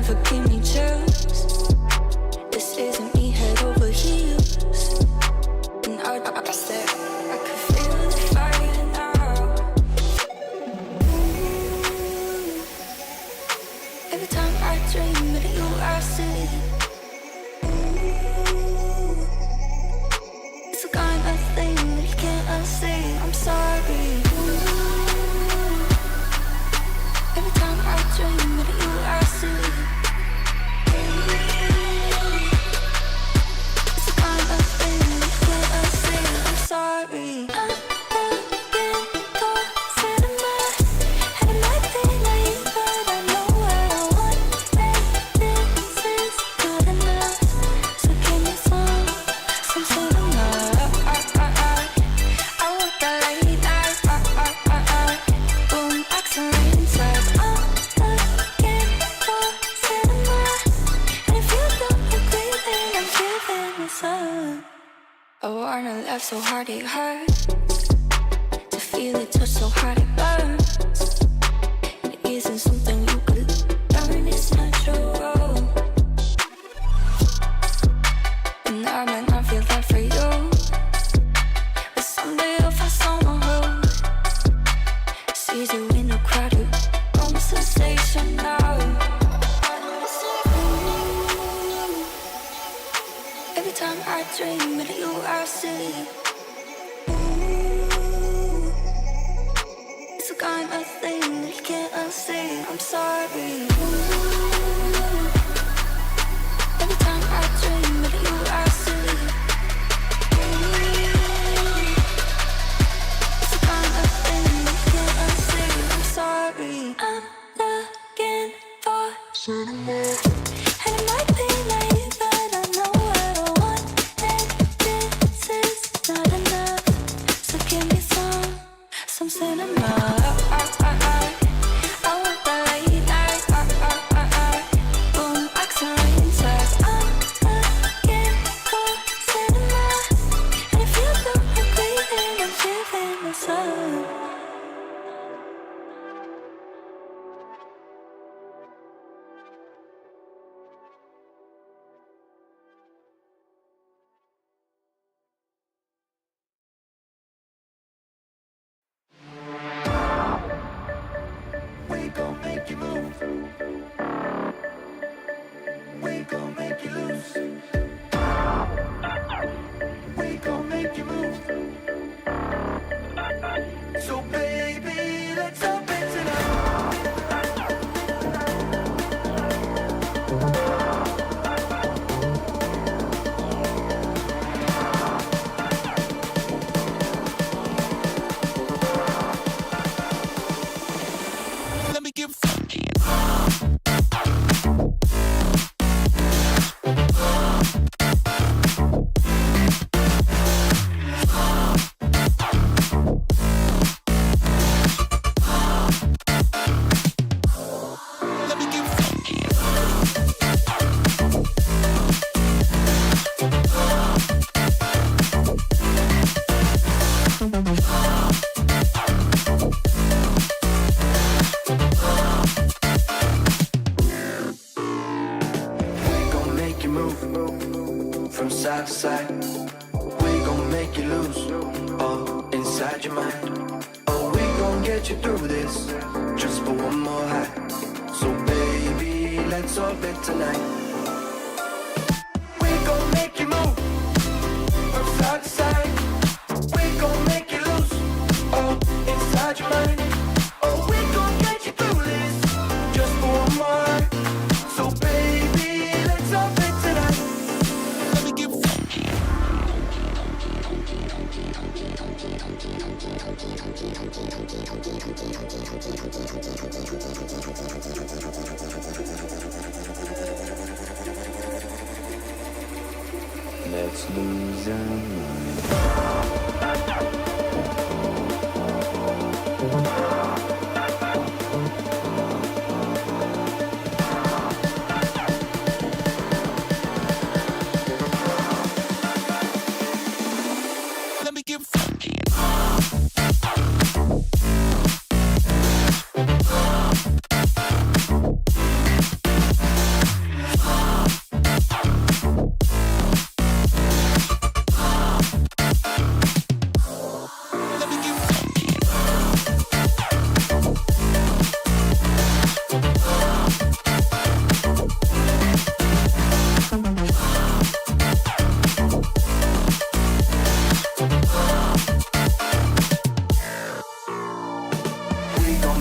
never gave me chills. This isn't me head over heels. And I said I could feel the fire now. Every time I dream of you, I see. It's the kind of thing that you can't unsee. I'm sorry. Every time I dream of you, I see. It's the kind of thing that you can't unsee. I'm sorry. I'm looking for cinema, and it might be naive, but I know what I want. And this is good enough. So give me some cinema. I want that late night. Boom, accent inside. I'm looking for cinema, and if you don't agree, then I'm giving this up. I wanna laugh so hard it hurts, to feel it touch so hard it burns. It isn't something you could learn, it's natural. And I might not feel that for you, but someday I'll find someone who sees you in a crowded room, sensational. Every time I dream of you, I see. It's the kind of thing that you can't unsee. I'm sorry. Every time I dream of you, I see. It's the kind of thing that you can't unsee. I'm sorry. I'm looking for cinema, and it might be naive, but I know what I want. And this is not enough. So give me some cinema. I want that late night. Boom, accent inside. I'm looking for cinema, and if you don't agree, then I'm giving this up. We gon' make you move. We gon' make you lose. We gon' make you move. So baby, let's up it tonight. Let me get funky. Let me get funky. We gon' make you move from side to side. We gon' make you lose all inside your mind. Oh, we gon' get you through this just for one more high. So baby, let's orbit tonight. We gon' make you move from side to side. We gon' make you lose all inside your mind. Oh, we gon' get you through this just for one more. So baby, let's orbit tonight. Let me get funky. Let's lose our mind. Let me get funky.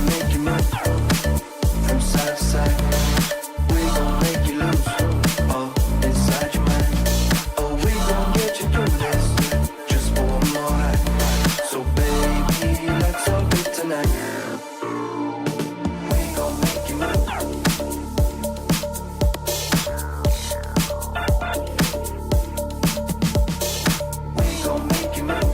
make you move from side to side. We gon' make you lose, oh, inside your mind. Oh, we gon' get you through this, just for one more night. So baby, let's up it tonight. We gon' make you move. We gon' make you move.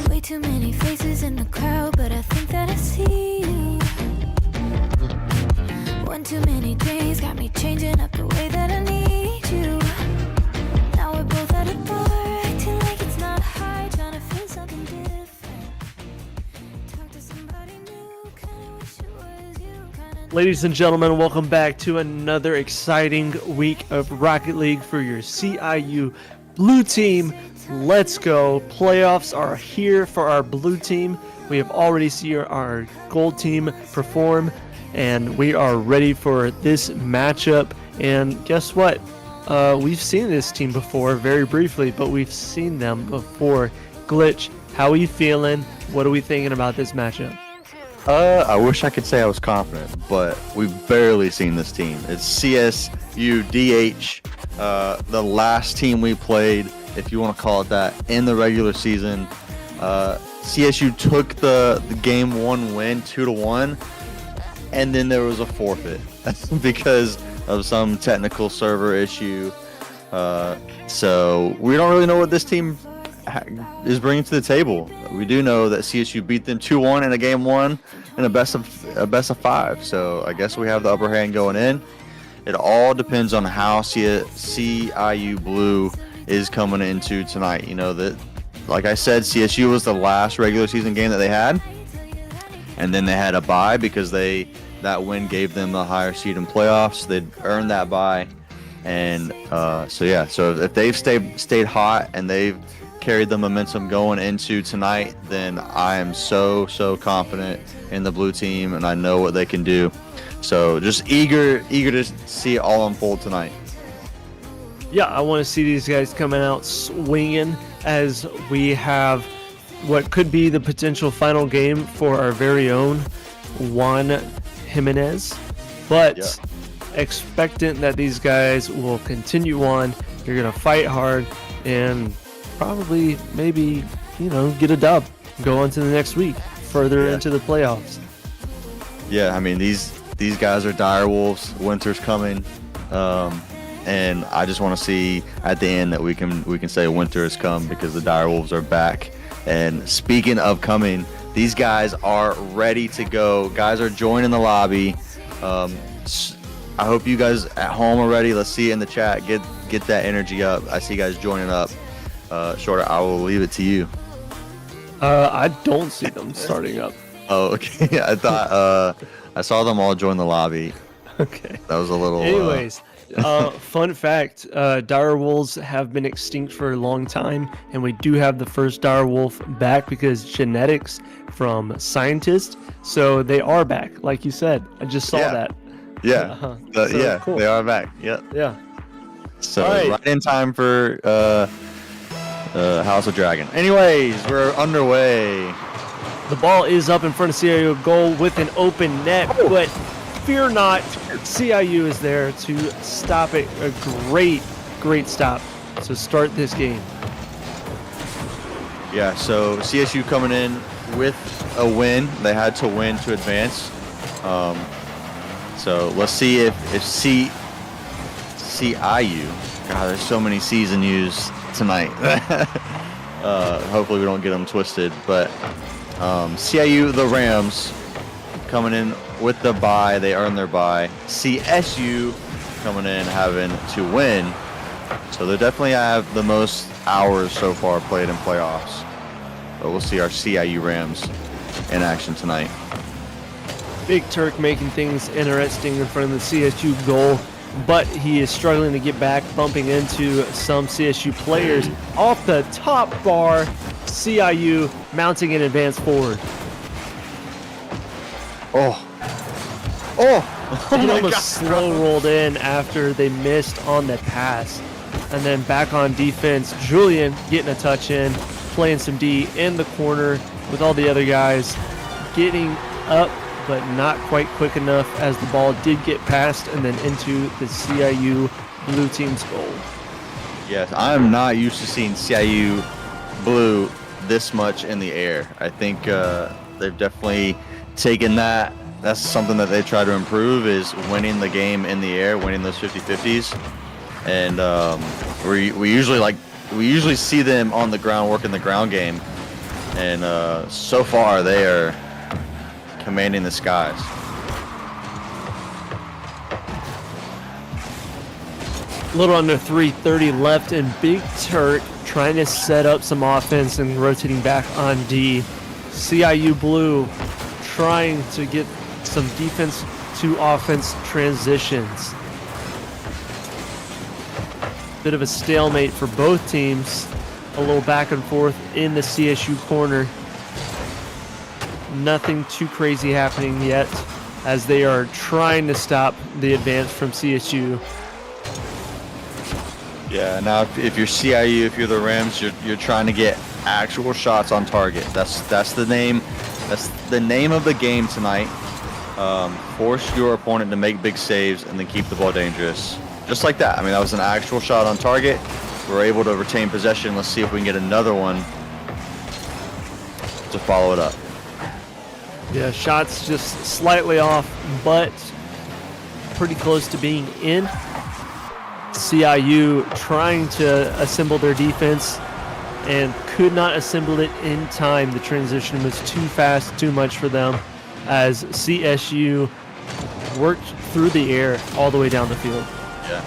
Way too many faces in the crowd, but I think that I see you. One too many days got me changing up the way that I need you. Now we're both at a bar, acting like it's not hard, trying to feel something different. Talk to somebody new, kinda wish it was you. Kinda Ladies and gentlemen, welcome back to another exciting week of Rocket League for your CIU Blue team. Let's go. Playoffs are here for our blue team. We have already seen our gold team perform, and we are ready for this matchup. And guess what? We've seen this team before, very briefly, but we've seen them before. Glitch, how are you feeling? What are we thinking about this matchup? I wish I could say I was confident, but we've barely seen this team. It's CSUDH, the last team we played, if you want to call it that, in the regular season. CSU took the game 1 win 2-1, and then there was a forfeit because of some technical server issue. So we don't really know what this team is bringing to the table. We do know that CSU beat them 2-1 in a game 1 in a best of 5. So I guess we have the upper hand going in. It all depends on how CIU Blue is coming into tonight. You know that, like I said, CSU was the last regular season game that they had, and then they had a bye because that win gave them a higher seed in playoffs. They'd earned that bye, and so if they've stayed hot and they've carried the momentum going into tonight, then I am so confident in the blue team, and I know what they can do. So just eager to see it all unfold tonight. Yeah, I want to see these guys coming out swinging as we have what could be the potential final game for our very own Juan Jimenez. But expectant that these guys will continue on. You're going to fight hard and probably maybe, get a dub. Go on to the next week, further into the playoffs. Yeah, I mean, these guys are dire wolves. Winter's coming. And I just want to see at the end that we can say winter has come because the dire wolves are back. And speaking of coming, these guys are ready to go. Guys are joining the lobby. I hope you guys at home are ready. Let's see it in the chat. Get that energy up. I see guys joining up. Shorter, I will leave it to you. I don't see them starting up. Oh, okay. I thought I saw them all join the lobby. Okay. That was a little. Anyways. Fun fact, dire wolves have been extinct for a long time, and we do have the first dire wolf back because genetics from scientists, so they are back, like you said. I just saw that. Yeah. Cool. They are back. Yep. Yeah. So All right. right in time for House of Dragon. Anyways, we're underway. The ball is up in front of CIU goal with an open net, but fear not, CIU is there to stop it. A great stop to start this game. Yeah, so CSU coming in with a win. They had to win to advance. So let's see if CIU, God, there's so many C's and U's tonight. Hopefully we don't get them twisted. But CIU, the Rams, coming in with the bye. They earned their bye. CSU coming in having to win. So they definitely have the most hours so far played in playoffs. But we'll see our CIU Rams in action tonight. Big Turk making things interesting in front of the CSU goal, but he is struggling to get back, bumping into some CSU players. Off the top bar, CIU mounting an advance forward. Oh, It almost slow rolled in after they missed on that pass. And then back on defense, Julian getting a touch in, playing some D in the corner with all the other guys, getting up but not quite quick enough as the ball did get passed and then into the CIU Blue team's goal. Yes, I am not used to seeing CIU Blue this much in the air. I think they've definitely taken that. That's something that they try to improve, is winning the game in the air, winning those 50-50s. And we usually see them on the ground working the ground game, and so far they are commanding the skies. A little under 3:30 left, and Big Turk trying to set up some offense and rotating back on D. CIU Blue trying to get some defense to offense transitions. Bit of a stalemate for both teams. A little back and forth in the CSU corner. Nothing too crazy happening yet as they are trying to stop the advance from CSU. Yeah, now if you're CIU, if you're the Rams, you're trying to get actual shots on target. That's the name. That's the name of the game tonight. Force your opponent to make big saves and then keep the ball dangerous. Just like that. I mean, that was an actual shot on target. We're able to retain possession. Let's see if we can get another one to follow it up. Yeah, shots just slightly off, but pretty close to being in. CIU trying to assemble their defense and could not assemble it in time. The transition was too fast, too much for them, as CSU worked through the air all the way down the field. Yeah.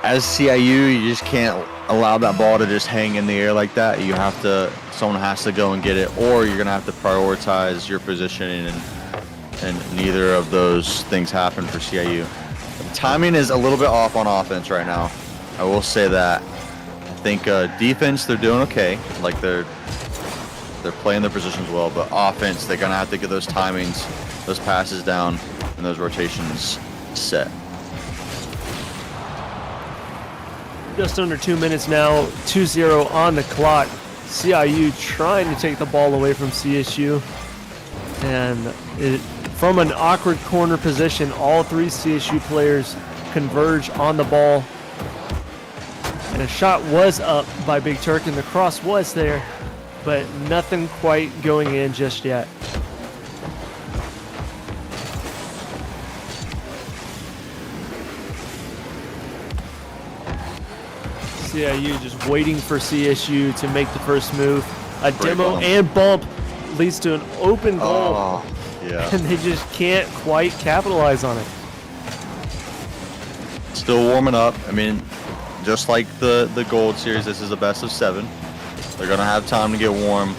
As CIU, you just can't allow that ball to just hang in the air like that. You have to, someone has to go and get it, or you're gonna have to prioritize your positioning, and neither of those things happen for CIU. Timing is a little bit off on offense right now. I will say that. I think defense, they're doing okay. Like they're playing their positions well, but offense, they're gonna have to get those timings, those passes down, and those rotations set. Just under 2 minutes now, 2-0 on the clock. CIU trying to take the ball away from CSU. And from an awkward corner position, all three CSU players converge on the ball. And a shot was up by Big Turk, and the cross was there, but nothing quite going in just yet. CIU just waiting for CSU to make the first move. A demo bump. and bump leads to an open goal, Oh, yeah. and they just can't quite capitalize on it. Still warming up. I mean, just like the Gold Series, this is a best of 7. They're gonna have time to get warm,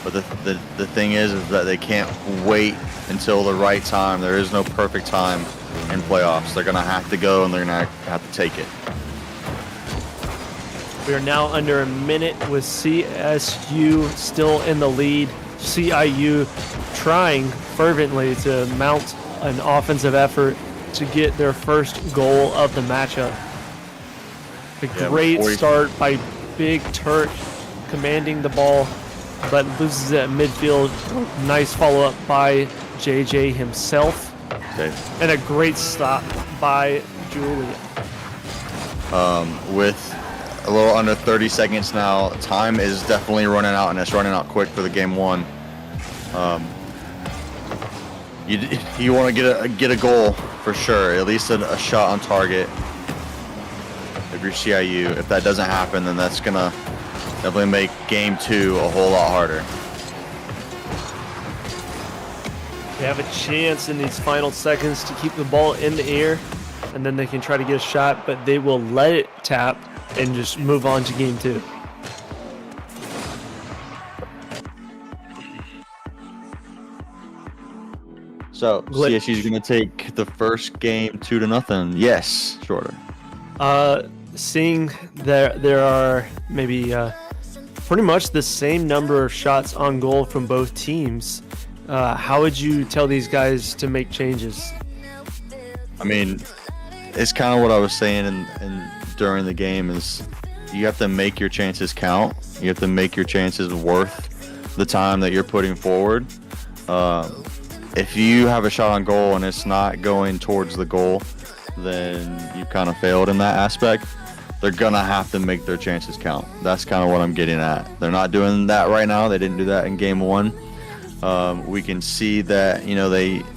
but the thing is that they can't wait until the right time. There is no perfect time in playoffs. They're gonna have to go, and they're gonna have to take it. We are now under a minute with CSU still in the lead. CIU trying fervently to mount an offensive effort to get their first goal of the matchup. A great start by Big Turk, commanding the ball, but loses it at midfield. Nice follow-up by JJ himself. Okay. And a great stop by Julian. With a little under 30 seconds now, time is definitely running out, and it's running out quick for the game one. You want to get a goal for sure, at least a shot on target. If you're CIU, if that doesn't happen, then that's gonna definitely make game 2 a whole lot harder. They have a chance in these final seconds to keep the ball in the air, and then they can try to get a shot, but they will let it tap and just move on to game 2. So CSU is going to take the first game 2-0. Yes, shorter. seeing there are maybe pretty much the same number of shots on goal from both teams, how would you tell these guys to make changes? I mean, it's kind of what I was saying in during the game is you have to make your chances count. You have to make your chances worth the time that you're putting forward. If you have a shot on goal and it's not going towards the goal, then you kind of failed in that aspect. They're gonna have to make their chances count. That's kind of what I'm getting at. They're not doing that right now. They didn't do that in game 1. We can see that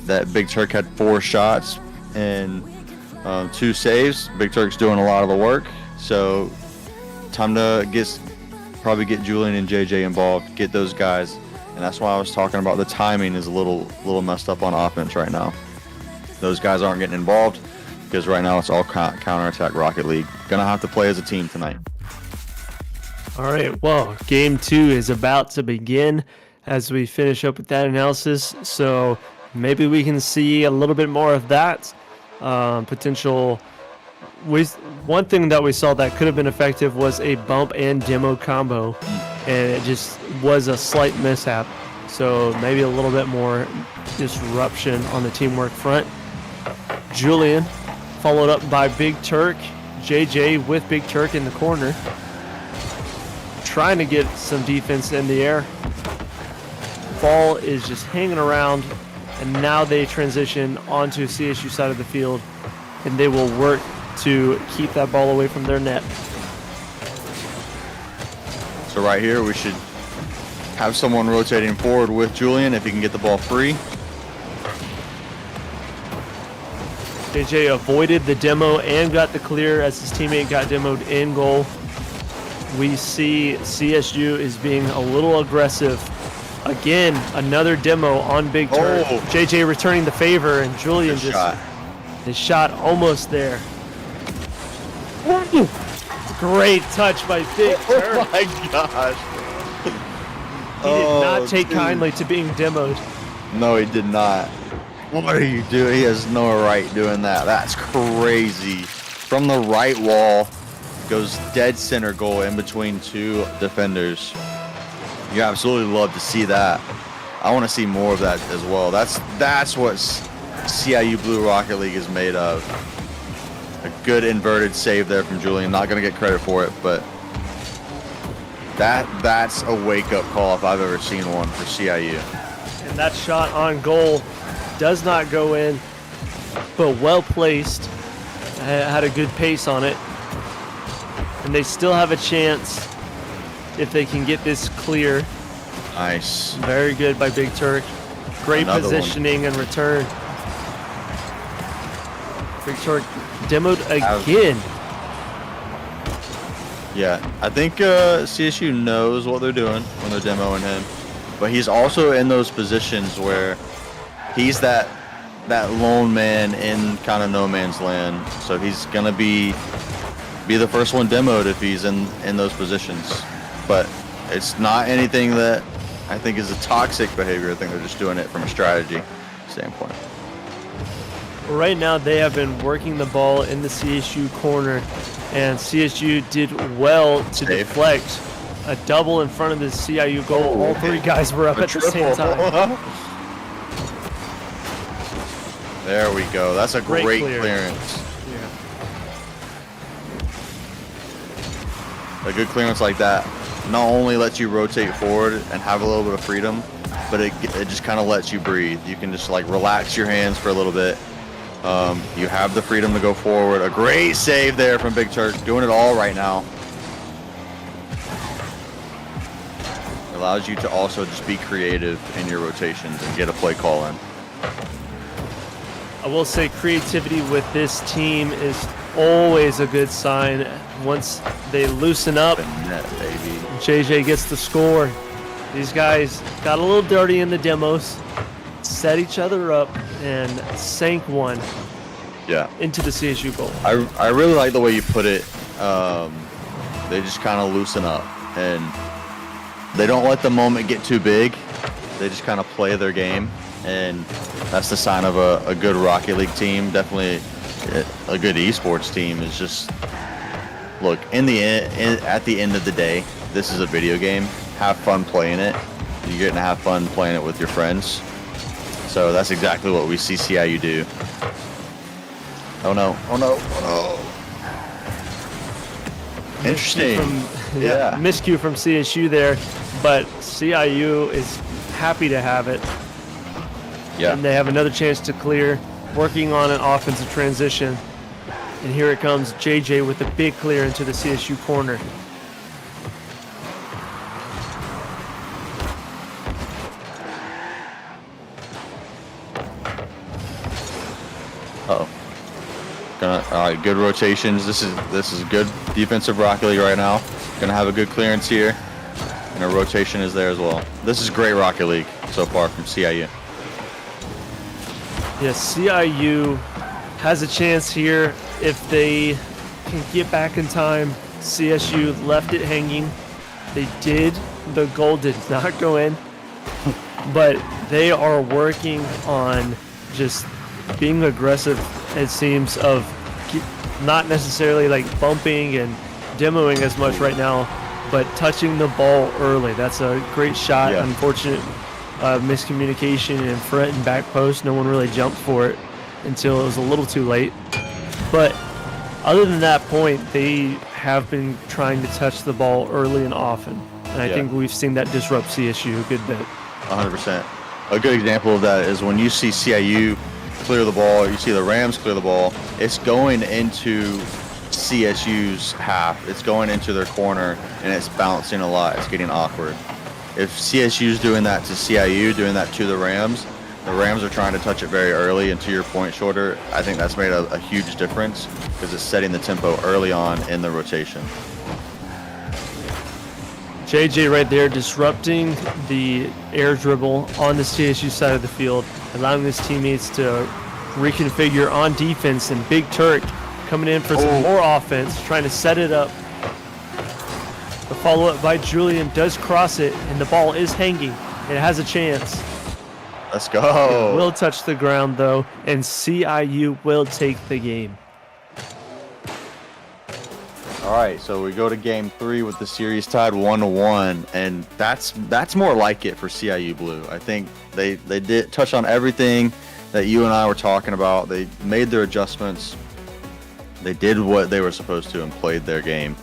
that Big Turk had 4 shots and 2 saves. Big Turk's doing a lot of the work. So time to probably get Julian and JJ involved, get those guys, and that's why I was talking about the timing is a little messed up on offense right now. Those guys aren't getting involved because right now it's all counterattack Rocket League. Gonna have to play as a team tonight. All right, well, game 2 is about to begin as we finish up with that analysis, so maybe we can see a little bit more of that potential. One thing that we saw that could have been effective was a bump and demo combo, and it just was a slight mishap. So maybe a little bit more disruption on the teamwork front. Julian, followed up by Big Turk. JJ with Big Turk in the corner, trying to get some defense in the air. Ball is just hanging around, and now they transition onto CSU side of the field, and they will work to keep that ball away from their net. So right here we should have someone rotating forward with Julian if he can get the ball free. JJ avoided the demo and got the clear as his teammate got demoed in goal. We see CSU is being a little aggressive. Again, another demo on Big Turk. Oh. JJ returning the favor, and Julian Good shot. his shot almost there. Great touch by Big Turk. Oh my gosh. He did not take kindly to being demoed. No, he did not. What are you doing? He has no right doing that. That's crazy. From the right wall, goes dead center goal in between 2 defenders. You absolutely love to see that. I want to see more of that as well. That's what CIU Blue Rocket League is made of. A good inverted save there from Julian. Not going to get credit for it, but that's a wake-up call if I've ever seen one for CIU. And that shot on goal does not go in, but well placed. Had a good pace on it. And they still have a chance if they can get this clear. Nice. Very good by Big Turk. Great Another positioning and return. Big Turk demoed again. Yeah, I think CSU knows what they're doing when they're demoing him, but he's also in those positions where he's that lone man in kind of no man's land. So he's gonna be the first one demoed if he's in those positions. But it's not anything that I think is a toxic behavior. I think they're just doing it from a strategy standpoint. Right now they have been working the ball in the CSU corner, and CSU did well to deflect a double in front of the CIU goal. All 3 guys were up at the same time. There we go. That's a great clearance. A good clearance like that not only lets you rotate forward and have a little bit of freedom, but it just kind of lets you breathe. You can just like relax your hands for a little bit. You have the freedom to go forward. A great save there from Big Turk, doing it all right now. Allows you to also just be creative in your rotations and get a play call in. I will say creativity with this team is always a good sign. Once they loosen up, Net, baby. JJ gets the score. These guys got a little dirty in the demos, set each other up, and sank one into the CSU goal. I really like the way you put it. They just kind of loosen up, and they don't let the moment get too big. They just kind of play their game, and that's the sign of a good Rocket League team. Definitely a good esports team is just look, at the end of the day, this is a video game. Have fun playing it. You're going to have fun playing it with your friends. So that's exactly what we see CIU do. Oh no, oh no, oh no. Interesting. Yeah. Miscue from CSU there, but CIU is happy to have it. Yeah. And they have another chance to clear, working on an offensive transition. And here it comes, JJ with a big clear into the CSU corner. Uh-oh. All right, good rotations. This is good defensive Rocket League right now. Gonna have a good clearance here, and a rotation is there as well. This is great Rocket League so far from CIU. Yes, CIU has a chance here if they can get back in time. CSU left it hanging. They did. The goal did not go in, but they are working on just being aggressive, it seems, of not necessarily like bumping and demoing as much right now, but touching the ball early. That's a great shot. Yeah. Unfortunate miscommunication in front and back post. No one really jumped for it until it was a little too late. But other than that point, they have been trying to touch the ball early and often. And I think we've seen that disrupt CSU a good bit. 100%. A good example of that is when you see CIU clear the ball, you see the Rams clear the ball, it's going into CSU's half. It's going into their corner, and it's bouncing a lot. It's getting awkward. If CSU's doing that to CIU, doing that to the Rams are trying to touch it very early, and to your point, Shorter, I think that's made a huge difference because it's setting the tempo early on in the rotation. JJ right there disrupting the air dribble on the CSU side of the field, allowing his teammates to reconfigure on defense, and Big Turk coming in for some more offense, trying to set it up. The follow-up by Julian does cross it, and the ball is hanging. It has a chance. Let's go. It will touch the ground, though, and CIU will take the game. All right, so we go to game 3 with the series tied 1-1, and that's more like it for CIU Blue. I think they did touch on everything that you and I were talking about. They made their adjustments. They did what they were supposed to and played their game.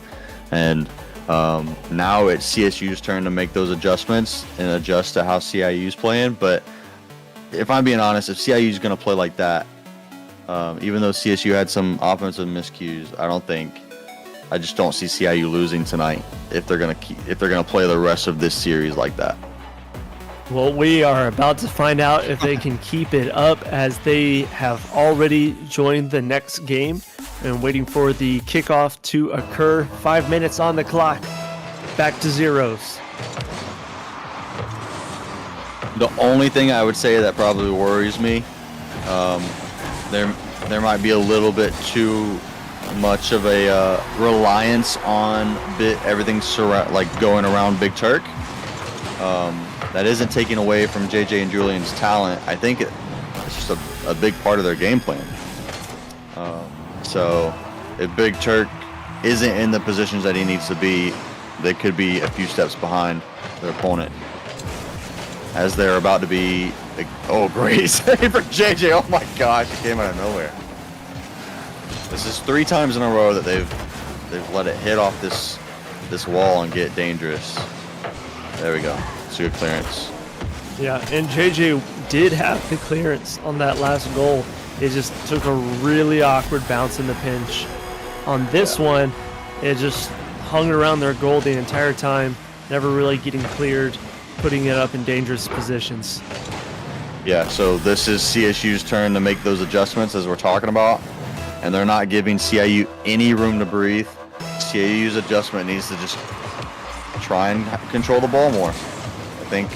And now it's CSU's turn to make those adjustments and adjust to how CIU's playing. But if I'm being honest, if CIU's going to play like that, even though CSU had some offensive miscues, I just don't see CIU losing tonight if they're gonna play the rest of this series like that. Well, we are about to find out if they can keep it up, as they have already joined the next game and waiting for the kickoff to occur. 5 minutes on the clock. Back to zeros. The only thing I would say that probably worries me, there might be a little bit too much of a reliance on everything going around Big Turk. That isn't taking away from JJ and Julian's talent. I think it's just a big part of their game plan. So if Big Turk isn't in the positions that he needs to be, they could be a few steps behind their opponent, as they're about to be. Great save for JJ. Oh my gosh, it came out of nowhere. This is 3 times in a row that they've let it hit off this wall and get dangerous. There we go. It's a good clearance. Yeah, and JJ did have the clearance on that last goal. It just took a really awkward bounce in the pinch. On this one, it just hung around their goal the entire time, never really getting cleared, putting it up in dangerous positions. Yeah, so this is CSU's turn to make those adjustments as we're talking about. And they're not giving CIU any room to breathe. CIU's adjustment needs to just try and control the ball more. I think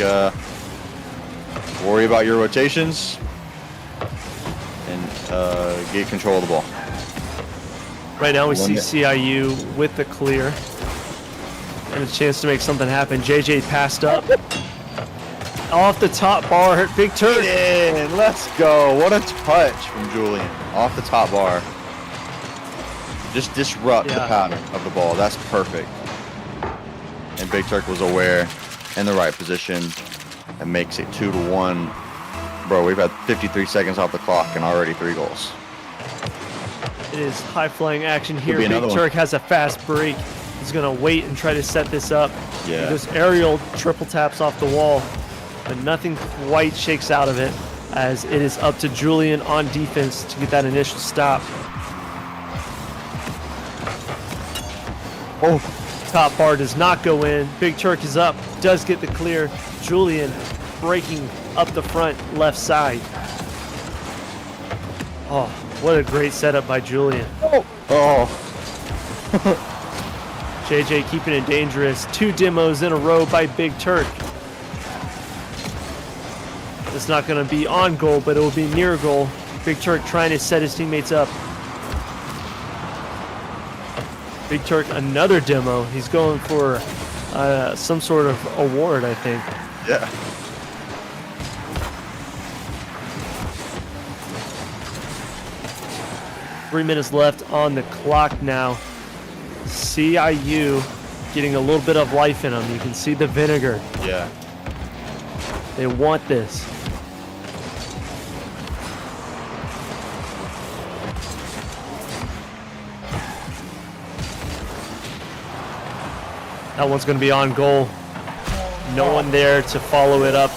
worry about your rotations and get control of the ball. Right now we see CIU with the clear and a chance to make something happen. JJ passed up. Off the top bar, Big Turk. In. Let's go. What a touch from Julian. Off the top bar. Just disrupt the Yeah. pattern of the ball. That's perfect. And Big Turk was aware, in the right position, and makes it 2-1. Bro, we've had 53 seconds off the clock and already 3 goals. It is high-flying action here. be Big another one. Turk has a fast break. He's going to wait and try to set this up. Yeah. Those aerial triple taps off the wall, but nothing quite shakes out of it, as it is up to Julian on defense to get that initial stop. Oh, Top bar does not go in. Big Turk is up, does get the clear. Julian breaking up the front left side. Oh, what a great setup by Julian. oh. JJ keeping it dangerous. 2 demos in a row by Big Turk. It's not going to be on goal, but it will be near goal. Big Turk trying to set his teammates up. Big Turk, another demo. He's going for some sort of award, I think. Yeah. Three minutes left on the clock now. CIU getting a little bit of life in them. You can see the vinegar. Yeah. They want this. That one's going to be on goal. No one there to follow it up.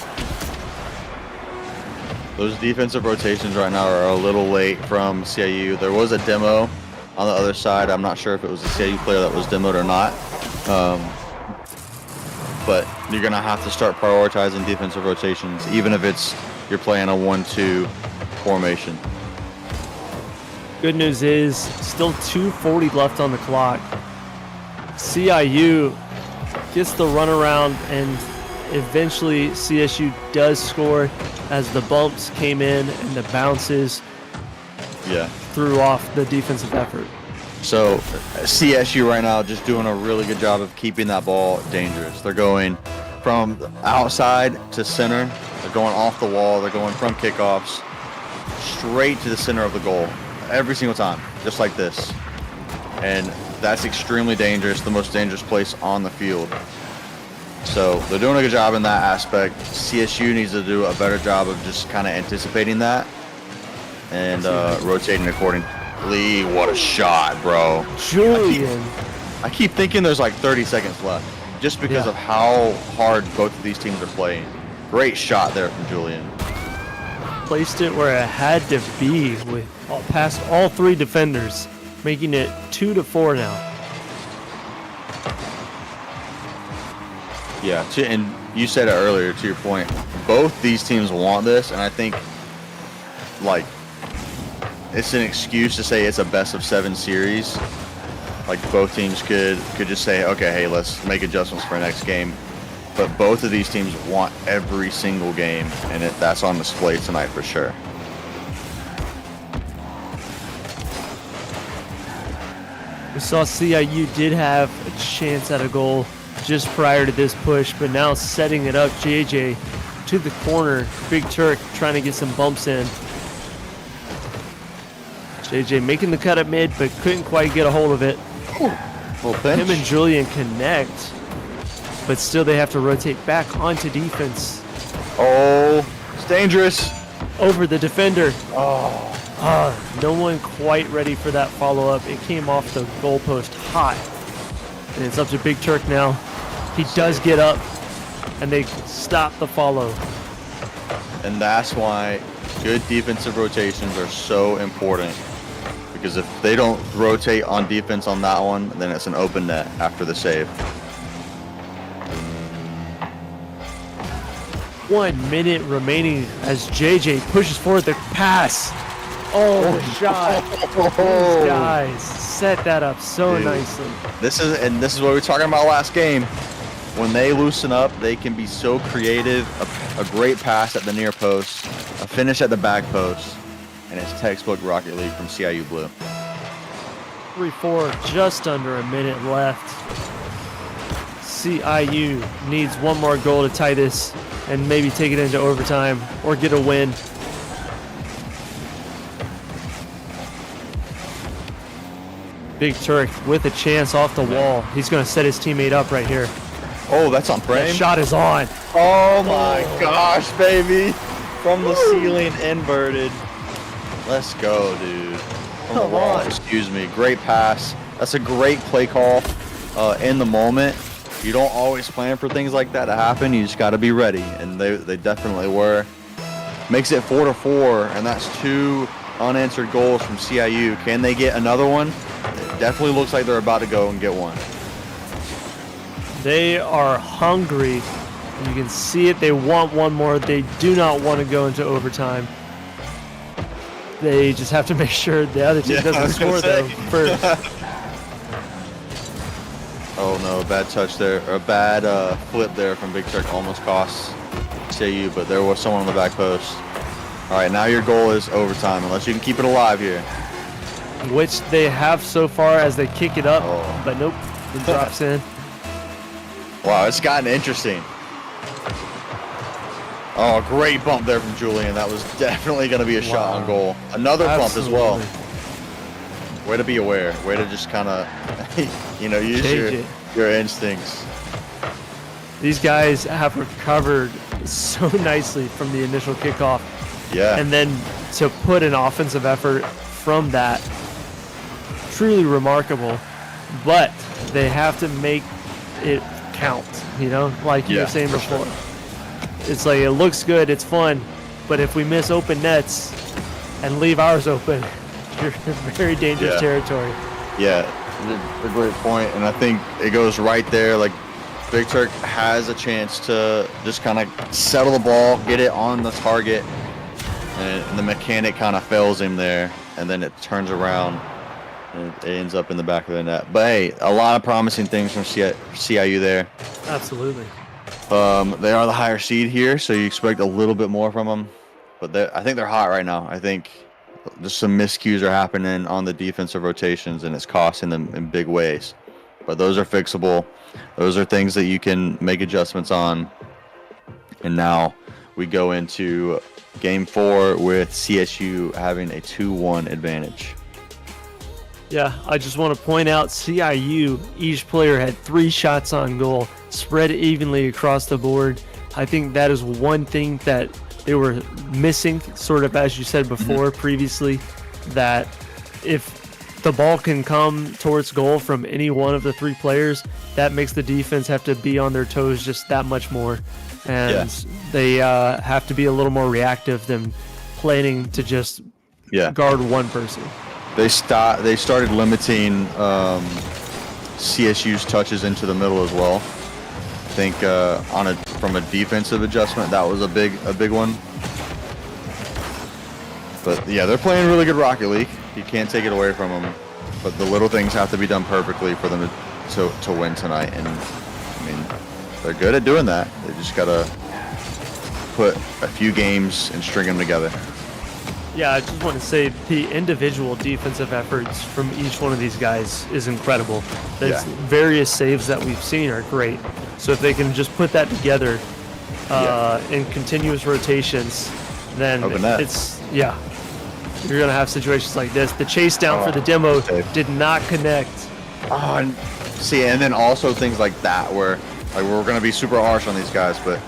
Those defensive rotations right now are a little late from CIU. There was a demo on the other side. I'm not sure if it was a CIU player that was demoed or not. But you're going to have to start prioritizing defensive rotations, even if you're playing a 1-2 formation. Good news is still 2:40 left on the clock. CIU gets the runaround, and eventually CSU does score as the bumps came in and the bounces Yeah. threw off the defensive effort. So CSU right now just doing a really good job of keeping that ball dangerous. They're going from outside to center. They're going off the wall. They're going from kickoffs straight to the center of the goal every single time, just like this. And that's extremely dangerous, the most dangerous place on the field. So they're doing a good job in that aspect. CSU needs to do a better job of just kind of anticipating that and rotating accordingly. What a shot, bro. Julian, I keep thinking there's like 30 seconds left just because Yeah. of how hard both of these teams are playing. Great shot there from Julian. placed it where it had to be with past all 3 defenders, making it 2-4 now. Yeah, and you said it earlier, to your point. Both these teams want this, and I think, like, it's an excuse to say it's a best-of-7 series. Like, both teams could just say, okay, hey, let's make adjustments for next game. But both of these teams want every single game, and that's on display tonight for sure. We saw CIU did have a chance at a goal just prior to this push, but now setting it up, JJ to the corner. Big Turk trying to get some bumps in. JJ making the cut at mid, but couldn't quite get a hold of it. Little pinch. Him and Julian connect, but still they have to rotate back onto defense. Oh, it's dangerous. Over the defender. No one quite ready for that follow-up. It came off the goalpost hot. And it's up to Big Turk now. He does get up, and they stop the follow. And that's why good defensive rotations are so important. Because if they don't rotate on defense on that one, then it's an open net after the save. 1 minute remaining as JJ pushes forward the pass. Oh, the shot. These guys set that up so Dude. nicely. This is what we were talking about last game. When they loosen up, they can be so creative. A great pass at the near post, a finish at the back post, and it's textbook Rocket League from CIU Blue. 3-4, just under a minute left. CIU needs one more goal to tie this and maybe take it into overtime or get a win. Big Turk with a chance off the wall. He's going to set his teammate up right here. Oh, that's on That frame. shot is on. Oh my gosh, baby. From the ceiling inverted. Let's go, dude. From the wall, excuse me. Great pass. That's a great play call in the moment. You don't always plan for things like that to happen. You just got to be ready, and they definitely were. Makes it 4-4, and that's 2 unanswered goals from CIU. Can they get another one? It definitely looks like they're about to go and get one. They are hungry. You can see it. They want one more. They do not want to go into overtime. They just have to make sure the other team Yeah, I doesn't was gonna score though say. first. Oh no, bad touch there, or a bad flip there from Big Turk almost costs CIU, but there was someone on the back post. All right, now your goal is overtime, unless you can keep it alive here. Which they have so far as they kick it up, Oh. but nope, it drops in. Wow, it's gotten interesting. Oh, great bump there from Julian. That was definitely going to be a shot on goal. Another bump as well. Way to be aware. Way to just kind of, use Change your instincts. These guys have recovered so nicely from the initial kickoff. Yeah. And then to put an offensive effort from that, truly remarkable. But they have to make it count, like you were saying for before. sure. It's like, it looks good, it's fun, but if we miss open nets and leave ours open, you're in very dangerous territory. Yeah, a great point, and I think it goes right there. Like, Big Turk has a chance to just kind of settle the ball, get it on the target, and the mechanic kind of fails him there, and then it turns around and it ends up in the back of the net. But hey, a lot of promising things from CIU there. Absolutely. They are the higher seed here, so you expect a little bit more from them. But I think they're hot right now. I think just some miscues are happening on the defensive rotations, and it's costing them in big ways. But those are fixable. Those are things that you can make adjustments on. And now we go into Game 4 with CSU having a 2-1 advantage. Yeah, I just want to point out CIU, each player had 3 shots on goal, spread evenly across the board. I think that is one thing that they were missing, sort of as you said before previously, that if the ball can come towards goal from any one of the 3 players, that makes the defense have to be on their toes just that much more. And they have to be a little more reactive than planning to just guard one person. They started limiting CSU's touches into the middle as well. I think from a defensive adjustment, that was a big one. But yeah, they're playing really good Rocket League. You can't take it away from them. But the little things have to be done perfectly for them to win tonight. And I mean, they're good at doing that. They just gotta put a few games and string them together. Yeah, I just want to say the individual defensive efforts from each one of these guys is incredible. The various saves that we've seen are great. So if they can just put that together in continuous rotations, then it's, you're going to have situations like this. The chase down for the demo did not connect. Oh, and then also things like that where we're going to be super harsh on these guys, but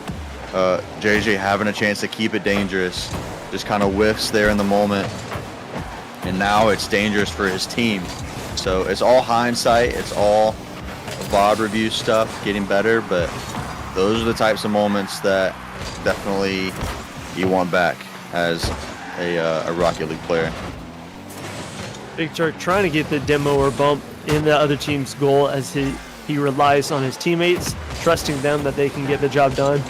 JJ having a chance to keep it dangerous, just kind of whiffs there in the moment, and now it's dangerous for his team. So it's all hindsight, it's all VOD review stuff, getting better, but those are the types of moments that definitely you want back as a Rocket League player. Big Turk trying to get the demo or bump in the other team's goal as he relies on his teammates, trusting them that they can get the job done.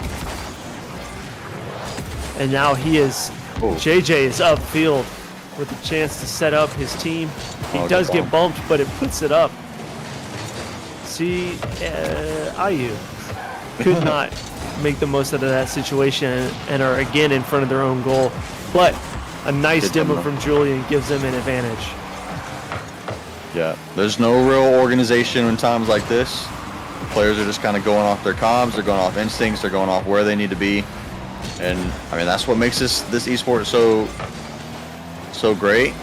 And now JJ is upfield with a chance to set up his team. He does get bumped, but it puts it up. CIU could not make the most out of that situation and are again in front of their own goal. But a nice demo from Julian gives them an advantage. Yeah, there's no real organization in times like this. Players are just kind of going off their comms, they're going off instincts, they're going off where they need to be. And I mean, that's what makes this esport so great.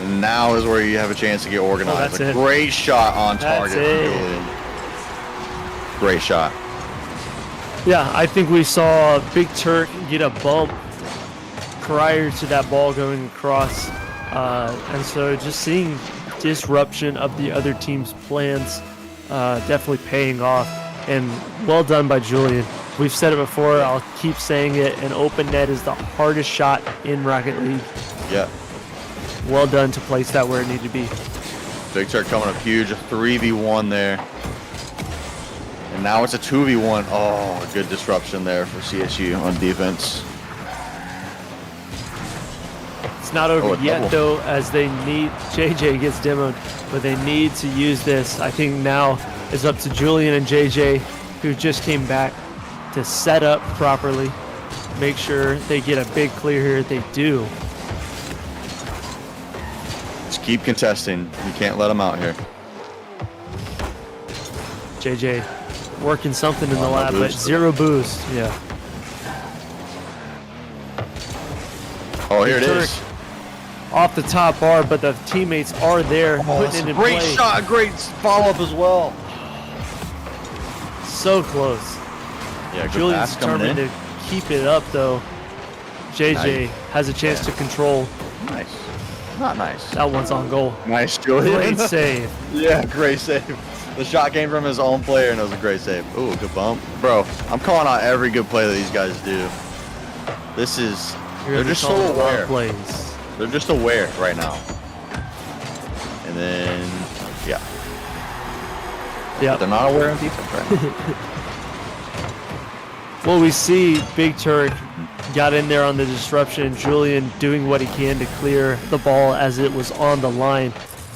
And now is where you have a chance to get organized. that's it. Great shot on That's target it. from Julian. Great shot. Yeah, I think we saw Big Turk get a bump prior to that ball going across. And so just seeing disruption of the other team's plans definitely paying off. And well done by Julian. We've said it before, I'll keep saying it, an open net is the hardest shot in Rocket League. Yeah. Well done to place that where it needed to be. Big Turk coming up huge. A 3v1 there. And now it's a 2v1. Oh, a good disruption there for CSU on defense. It's not over a yet, double. though, as they need, JJ gets demoed, but they need to use this. I think now is up to Julian and JJ, who just came back, to set up properly, make sure they get a big clear here. They do. Just keep contesting. You can't let them out here. JJ working something in the no lab, but boost. zero boost. Yeah. Oh, here it Turk is. off the top bar, but the teammates are there putting it in Great play. shot. Great follow-up as well. So close. Yeah, good Julian's pass coming determined in. to keep it up, though. JJ Nice. has a chance to control. Nice. Not nice. That one's on goal. Nice, Julian. Great save. Yeah, great save. The shot came from his own player, and it was a great save. Ooh, good bump. Bro, I'm calling out every good play that these guys do. This is... They're just so aware. Plays. They're just aware right now. And then... Yeah. Yeah. They're not aware of defense right now. Well, we see Big Turk got in there on the disruption. Julian doing what he can to clear the ball as it was on the line.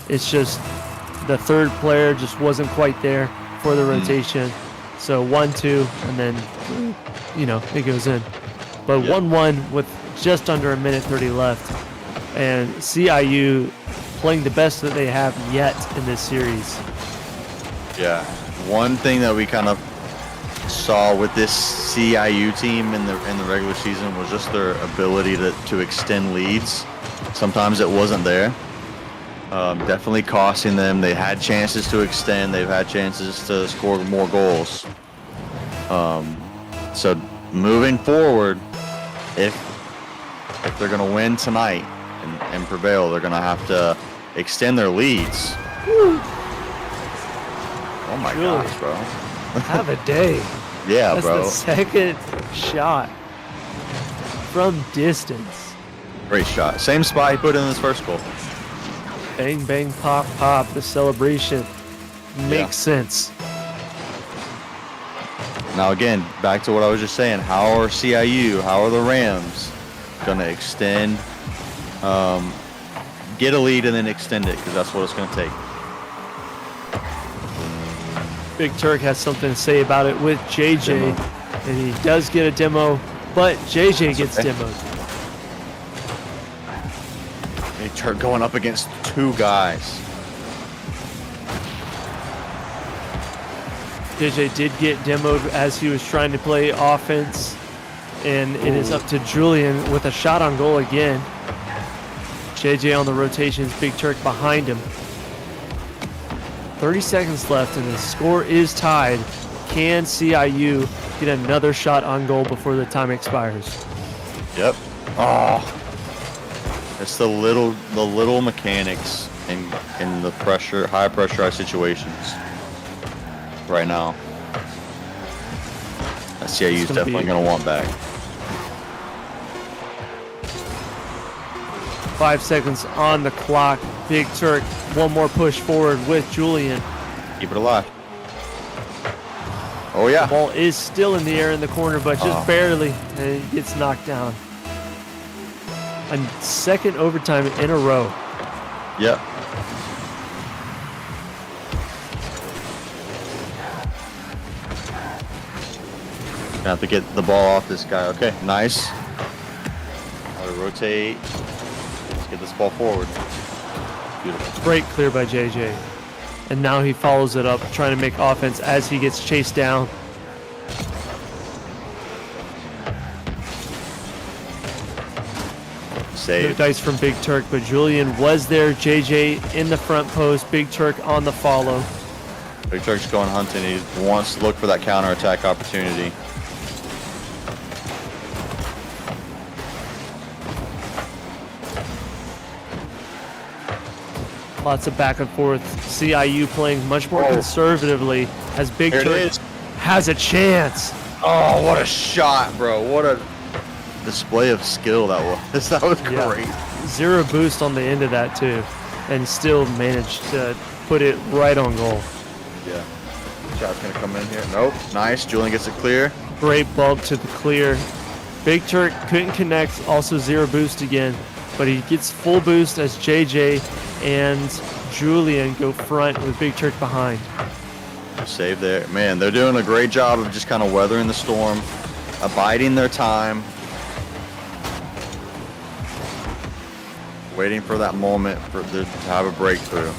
It's just the third player just wasn't quite there for the rotation. So 1-2, and then, you know, it goes in. But 1-1 with just under a minute 30 left. And CIU playing the best that they have yet in this series. Yeah. One thing that we kind of saw with this CIU team in the regular season was just their ability to extend leads. Sometimes it wasn't there. Definitely costing them. They had chances to extend. They've had chances to score more goals. So moving forward, if they're going to win tonight and prevail, they're going to have to extend their leads. Oh my Really? gosh, bro. Have a day. Yeah, That's bro. the second shot from distance. Great shot. Same spot he put in his first goal. Bang, bang, pop, pop. The celebration makes sense. Now again, back to what I was just saying. How are CIU, how are the Rams going to extend, get a lead and then extend it? Because that's what it's going to take. Big Turk has something to say about it with JJ, Demo. and he does get a demo, but JJ gets okay. demoed. Turk going up against two guys. JJ did get demoed as he was trying to play offense, and it is up to Julian with a shot on goal again. JJ on the rotations, Big Turk behind him. 30 seconds left, and the score is tied. Can CIU get another shot on goal before the time expires? Yep. Oh. It's the little mechanics in the pressure, high pressurized situations right now. That CIU is definitely going to want back. 5 seconds on the clock. Big Turk, one more push forward with Julian. Keep it alive. Oh yeah. Ball is still in the air in the corner, but just barely, and it gets knocked down. A second overtime in a row. Yep. Gonna have to get the ball off this guy. Okay, nice. How to rotate. Let's get this ball forward. Beautiful. Great clear by JJ. And now he follows it up, trying to make offense as he gets chased down. Save. dice from Big Turk, but Julian was there. JJ in the front post. Big Turk on the follow. Big Turk's going hunting. He wants to look for that counterattack opportunity. Lots of back and forth. CIU playing much more conservatively as Big Here it Turk is. has a chance. Oh, what a shot, bro. What a display of skill that was. That was Yeah. great. Zero boost on the end of that too, and still managed to put it right on goal. Yeah. Shot's going to come in here. Nope. Nice. Julian gets it clear. Great bump to the clear. Big Turk couldn't connect, also zero boost again, but he gets full boost as JJ and Julian go front with Big Turk behind. Save there. Man, they're doing a great job of just kind of weathering the storm, abiding their time, waiting for that moment to have a breakthrough.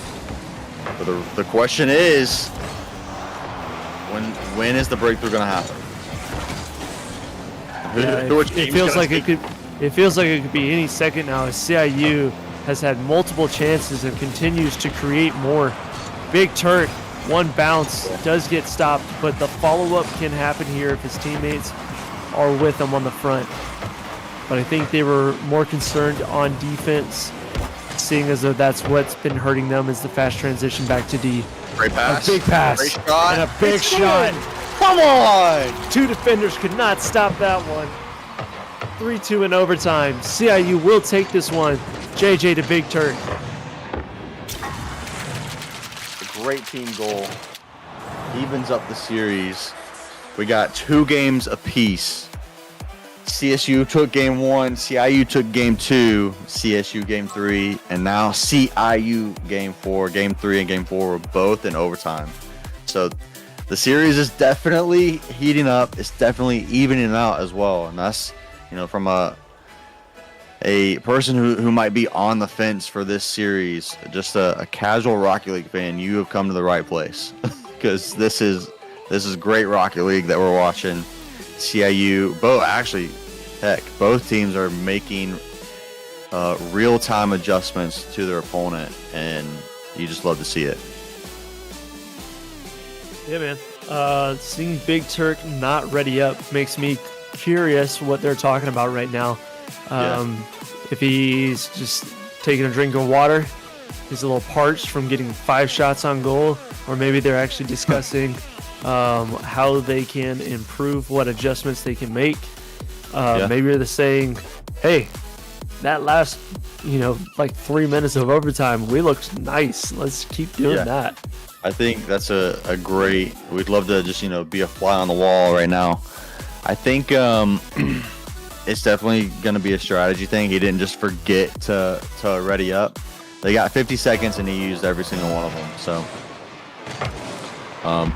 But the question is, when is the breakthrough going to happen? Yeah, it feels like it could be any second now as CIU has had multiple chances and continues to create more. Big Turk, one bounce, does get stopped, but the follow-up can happen here if his teammates are with him on the front. But I think they were more concerned on defense, seeing as though that's what's been hurting them is the fast transition back to D. Great pass. A big pass. Great shot. And a big It's shot. good. Come on. Two defenders could not stop that one. 3-2 in overtime. CIU will take this one. JJ to Big Turk. A great team goal. Evens up the series. We got 2 games apiece. CSU took game 1, CIU took game 2, CSU game 3, and now CIU game 4. Game 3 and game 4 were both in overtime. So the series is definitely heating up. It's definitely evening out as well. And that's, from a person who might be on the fence for this series, just a casual Rocket League fan, you have come to the right place. Because this is great Rocket League that we're watching. CIU, both teams are making real-time adjustments to their opponent, and you just love to see it. Yeah, man. Seeing Big Turk not ready up makes me curious what they're talking about right now. If he's just taking a drink of water, he's a little parched from getting 5 shots on goal, or maybe they're actually discussing how they can improve, what adjustments they can make. Maybe they're saying, hey, that last, 3 minutes of overtime, we looked nice. Let's keep doing that. I think that's a great, we'd love to just, be a fly on the wall right now. I think it's definitely going to be a strategy thing. He didn't just forget to ready up. They got 50 seconds and he used every single one of them. So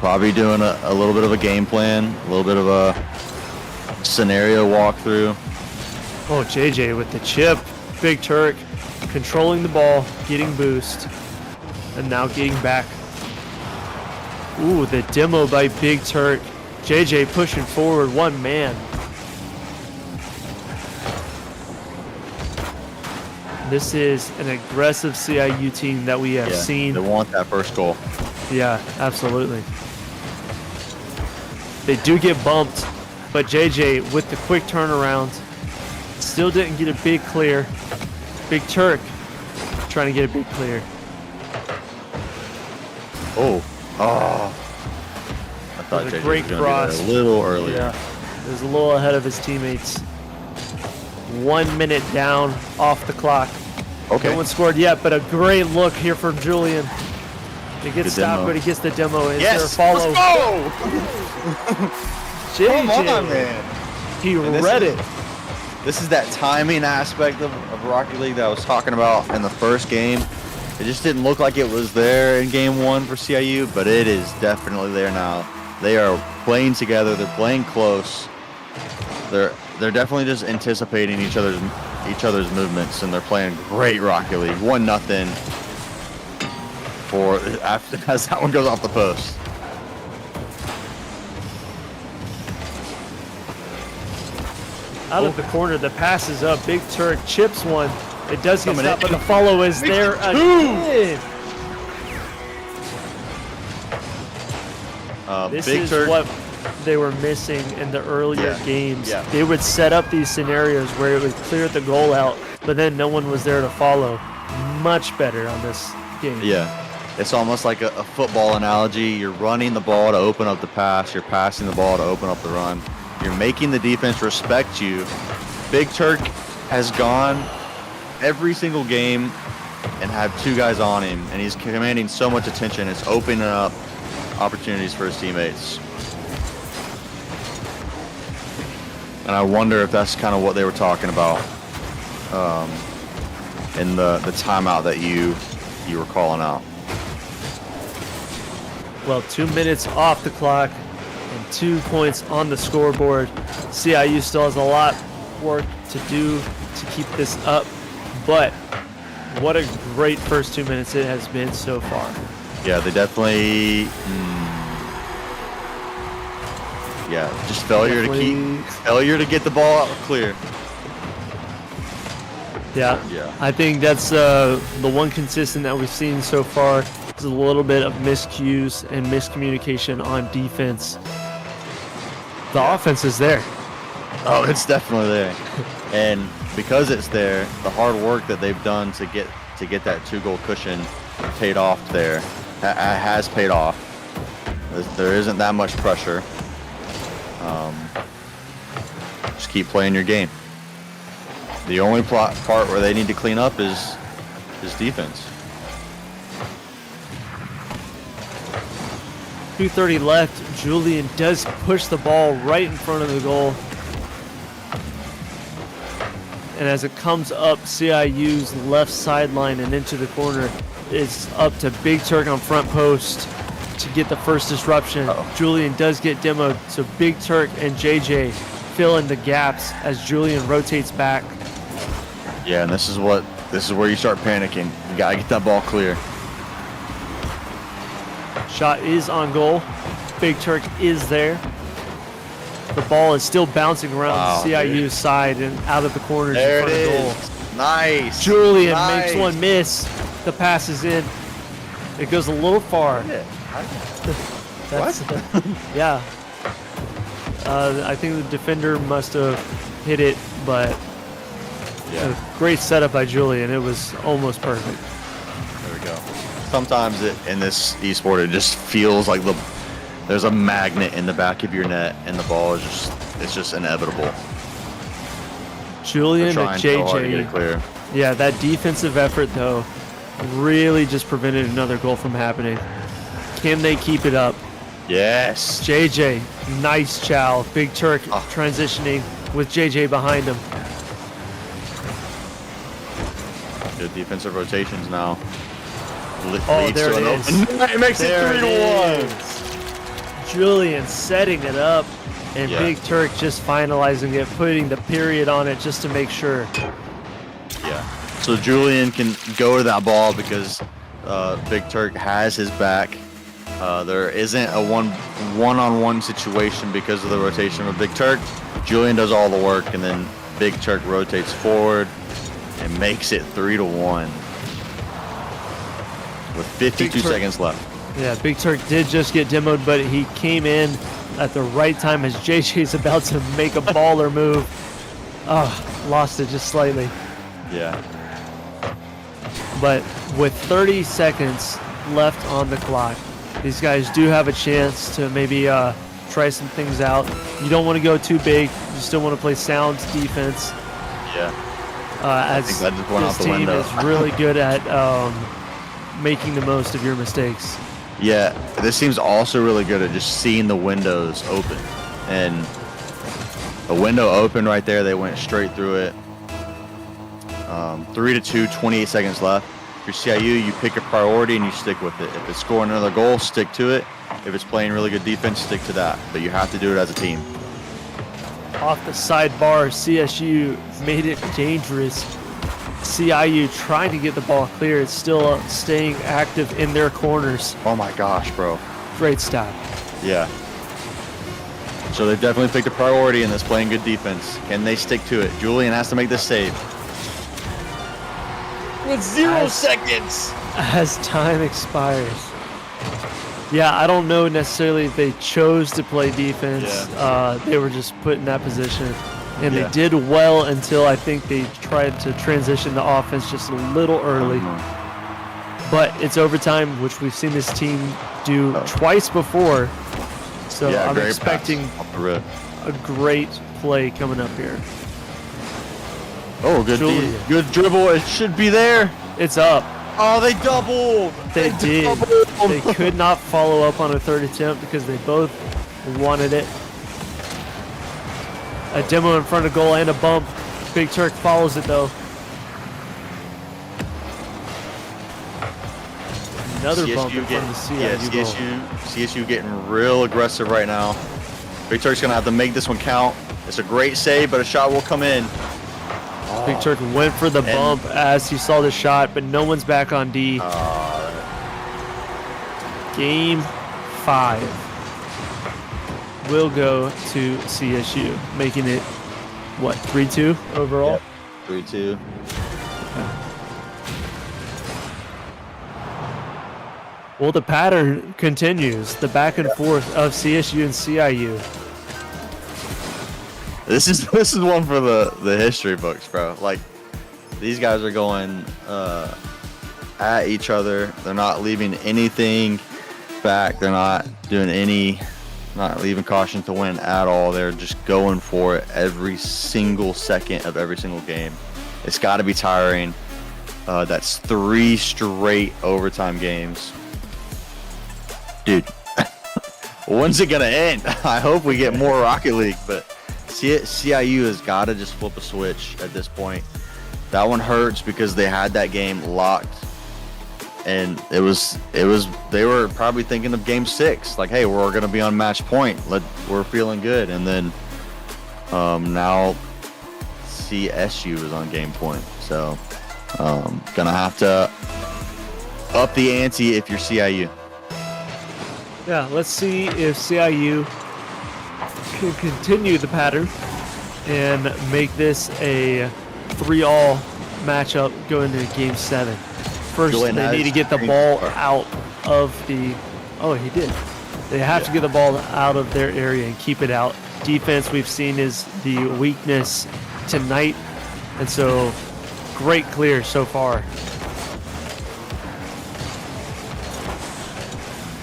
probably doing a little bit of a game plan, a little bit of a scenario walkthrough. Oh, JJ with the chip. Big Turk controlling the ball, getting boost, and now getting back. Ooh, the demo by Big Turk. JJ pushing forward, one man. This is an aggressive CIU team that we have seen. They want that first goal. Yeah, absolutely. They do get bumped, but JJ with the quick turnaround still didn't get a big clear. Big Turk trying to get a big clear. Oh. I thought That was a JJ great was gonna cross. do that a little earlier. Yeah, he was a little ahead of his teammates. 1 minute down off the clock. Okay. No one scored yet, but a great look here from Julian. He gets Good stopped, demo. but he gets the demo. Is Yes, there a follow? let's go! JJ, Come on, man. he And this read is- it. This is that timing aspect of Rocket League that I was talking about in the first game. It just didn't look like it was there in game 1 for CIU, but it is definitely there now. They are playing together. They're playing close. They're definitely just anticipating each other's movements, and they're playing great Rocket League. 1-0 for as that one goes off the post. Out of the corner, the pass is up. Big Turk chips one. It does get Coming stopped, in. but the follow is Makes there it two. again. This Big is Turk. what they were missing in the earlier Yeah, games. yeah. They would set up these scenarios where it would clear the goal out, but then no one was there to follow. Much better on this game. Yeah. It's almost like a football analogy. You're running the ball to open up the pass. You're passing the ball to open up the run. You're making the defense respect you. Big Turk has gone every single game and had 2 guys on him, and he's commanding so much attention. It's opening up opportunities for his teammates. And I wonder if that's kind of what they were talking about in the timeout that you were calling out. Well, 2 minutes off the clock and 2 points on the scoreboard. CIU still has a lot of work to do to keep this up, but what a great first 2 minutes it has been so far. Yeah, they definitely. Yeah, just failure to get the ball out clear. Yeah, Yeah. I think that's the one consistent that we've seen so far is a little bit of miscues and miscommunication on defense. The offense is there. Oh, it's definitely there, and because it's there, the hard work that they've done to get that 2-goal cushion paid off there has paid off. There isn't that much pressure. Just keep playing your game. The only part where they need to clean up is defense. 2:30 left. Julian does push the ball right in front of the goal. And as it comes up CIU's left sideline and into the corner, it's up to Big Turk on front post to get the first disruption. Julian does get demoed, so Big Turk and JJ fill in the gaps as Julian rotates back. Yeah, and this is where you start panicking. You gotta get that ball clear. Shot is on goal. Big Turk is there. The ball is still bouncing around Wow, CIU's side and out of the corners There in it front of goal. is. Nice. Julian Nice. makes one miss. The pass is in. It goes a little far. That's, yeah. I think the defender must have hit it, but Yeah. a great setup by Julian. It was almost perfect. There we go. Sometimes in this esport, it just feels like there's a magnet in the back of your net, and the ball is just inevitable. Julian They're and trying so hard to get it JJ. clear. Yeah, that defensive effort, though, really just prevented another goal from happening. Can they keep it up? Yes. JJ, nice chow. Big Turk Oh. transitioning with JJ behind him. Good defensive rotations now. Oh, Leads there to it an is. open- It makes There it 3-1. is. Julian setting it up, and Yeah. Big Turk just finalizing it, putting the period on it just to make sure. Yeah. So Julian can go to that ball because Big Turk has his back. There isn't a one-on-one situation because of the rotation of Big Turk. Julian does all the work, and then Big Turk rotates forward and makes it 3-1 with 52 Big Turk- seconds left. Yeah, Big Turk did just get demoed, but he came in at the right time as JJ's about to make a baller move. Oh, lost it just slightly. Yeah. But with 30 seconds left on the clock, these guys do have a chance to maybe try some things out. You don't want to go too big. You still want to play sound defense. Yeah. As think that just went this out the team window. is really good at making the most of your mistakes. Yeah, this team's also really good at just seeing the windows open. And a window open right there, they went straight through it. 3-2, 28 seconds left. If you're CIU, you pick a priority and you stick with it. If it's scoring another goal, stick to it. If it's playing really good defense, stick to that. But you have to do it as a team. Off the sidebar, CSU made it dangerous. CIU trying to get the ball clear. It's still staying active in their corners. Oh my gosh, bro. Great stop. Yeah. So they've definitely picked a priority in this, playing good defense. Can they stick to it? Julian has to make this save. With 0 seconds. As time expires. Yeah, I don't know necessarily if they chose to play defense. They were just put in that position. And they did well until I think they tried to transition the offense just a little early. But it's overtime, which we've seen this team do twice before. So I'm expecting a great play coming up here. Oh, good dribble. It should be there. It's up. Oh, they doubled. They did. Doubled. They could not follow up on a third attempt because they both wanted it. A demo in front of goal and a bump. Big Turk follows it though. Another bump in front of the CIU goal. CSU getting real aggressive right now. Big Turk's gonna have to make this one count. It's a great save, but a shot will come in. Big Turk went for the bump as he saw the shot, but no one's back on D. Game 5 will go to CSU, making it, what, 3-2 overall? Yep. 3-2. Well, the pattern continues, the back and forth of CSU and CIU. This is one for the history books, bro. Like, these guys are going at each other. They're not leaving anything back. They're not leaving caution to win at all. They're just going for it every single second of every single game. It's got to be tiring. That's 3 straight overtime games. Dude, when's it going to end? I hope we get more Rocket League, but CIU has got to just flip a switch at this point. That one hurts because they had that game locked, and they were probably thinking of game 6, like, hey, we're gonna be on match point, we're feeling good, and then now CSU is on game point, so gonna have to up the ante if you're CIU. Yeah, let's see if CIU can continue the pattern and make this a 3-all matchup going into game 7. First, they need to get the ball out of the... Oh, he did. They have to get the ball out of their area and keep it out. Defense, we've seen, is the weakness tonight. And so, great clear so far.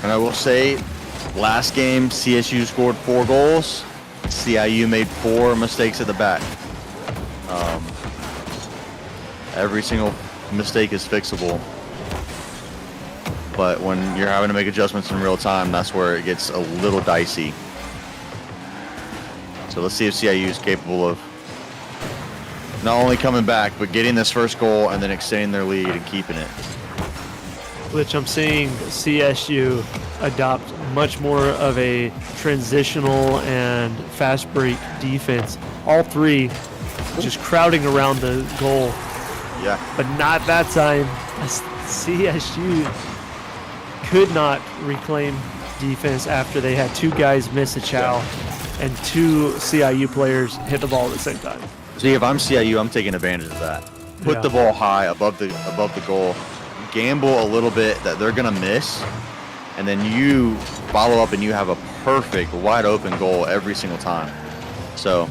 And I will say, last game, CSU scored 4 goals. CIU made 4 mistakes at the back. Every single mistake is fixable. But when you're having to make adjustments in real time, that's where it gets a little dicey. So let's see if CIU is capable of not only coming back, but getting this first goal and then extending their lead and keeping it. Which I'm seeing CSU adopt much more of a transitional and fast break defense. All 3 just crowding around the goal. Yeah. But not that time. CSU could not reclaim defense after they had 2 guys miss a chow and 2 CIU players hit the ball at the same time. See, if I'm CIU, I'm taking advantage of that. Put the ball high above the goal. Gamble a little bit that they're gonna miss, and then you follow up and you have a perfect wide open goal every single time. So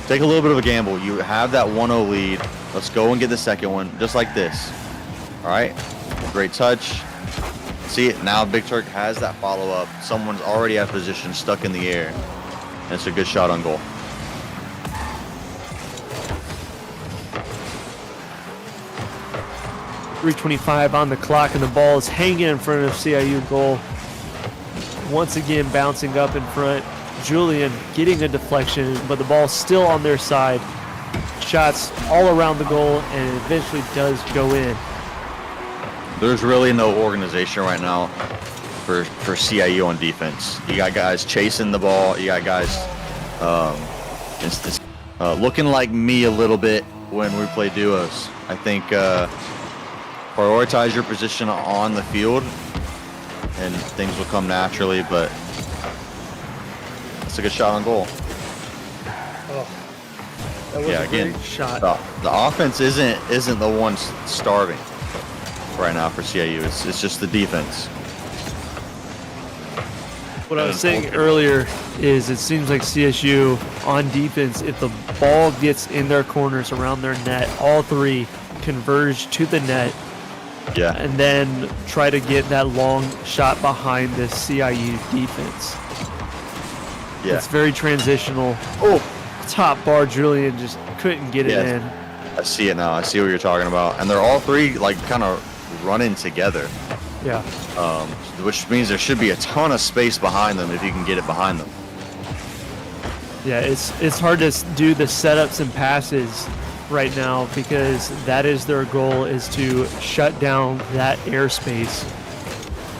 take a little bit of a gamble. You have that 1-0 lead. Let's go and get the second one just like this. All right, great touch. See it now. Big Turk has that follow up. Someone's already out of position, stuck in the air, and it's a good shot on goal. .325 on the clock, and the ball is hanging in front of CIU goal. Once again, bouncing up in front. Julian getting a deflection, but the ball's still on their side. Shots all around the goal, and it eventually does go in. There's really no organization right now for CIU on defense. You got guys chasing the ball. You got guys looking like me a little bit when we play duos. I think prioritize your position on the field and things will come naturally, but That's a good shot on goal. That was Yeah, a again, great shot. the offense isn't the one starving right now for CIU. It's just the defense. What I was saying earlier is it seems like CSU on defense, if the ball gets in their corners around their net, all three converge to the net Yeah. and then try to get that long shot behind the CIU defense. Yeah. It's very transitional. Oh, top bar, Julian just couldn't get it Yeah. in. I see it now. I see what you're talking about. And they're all three like kind of running together, Yeah. which means there should be a ton of space behind them if you can get it behind them. Yeah, it's hard to do the setups and passes right now because that is their goal, is to shut down that airspace.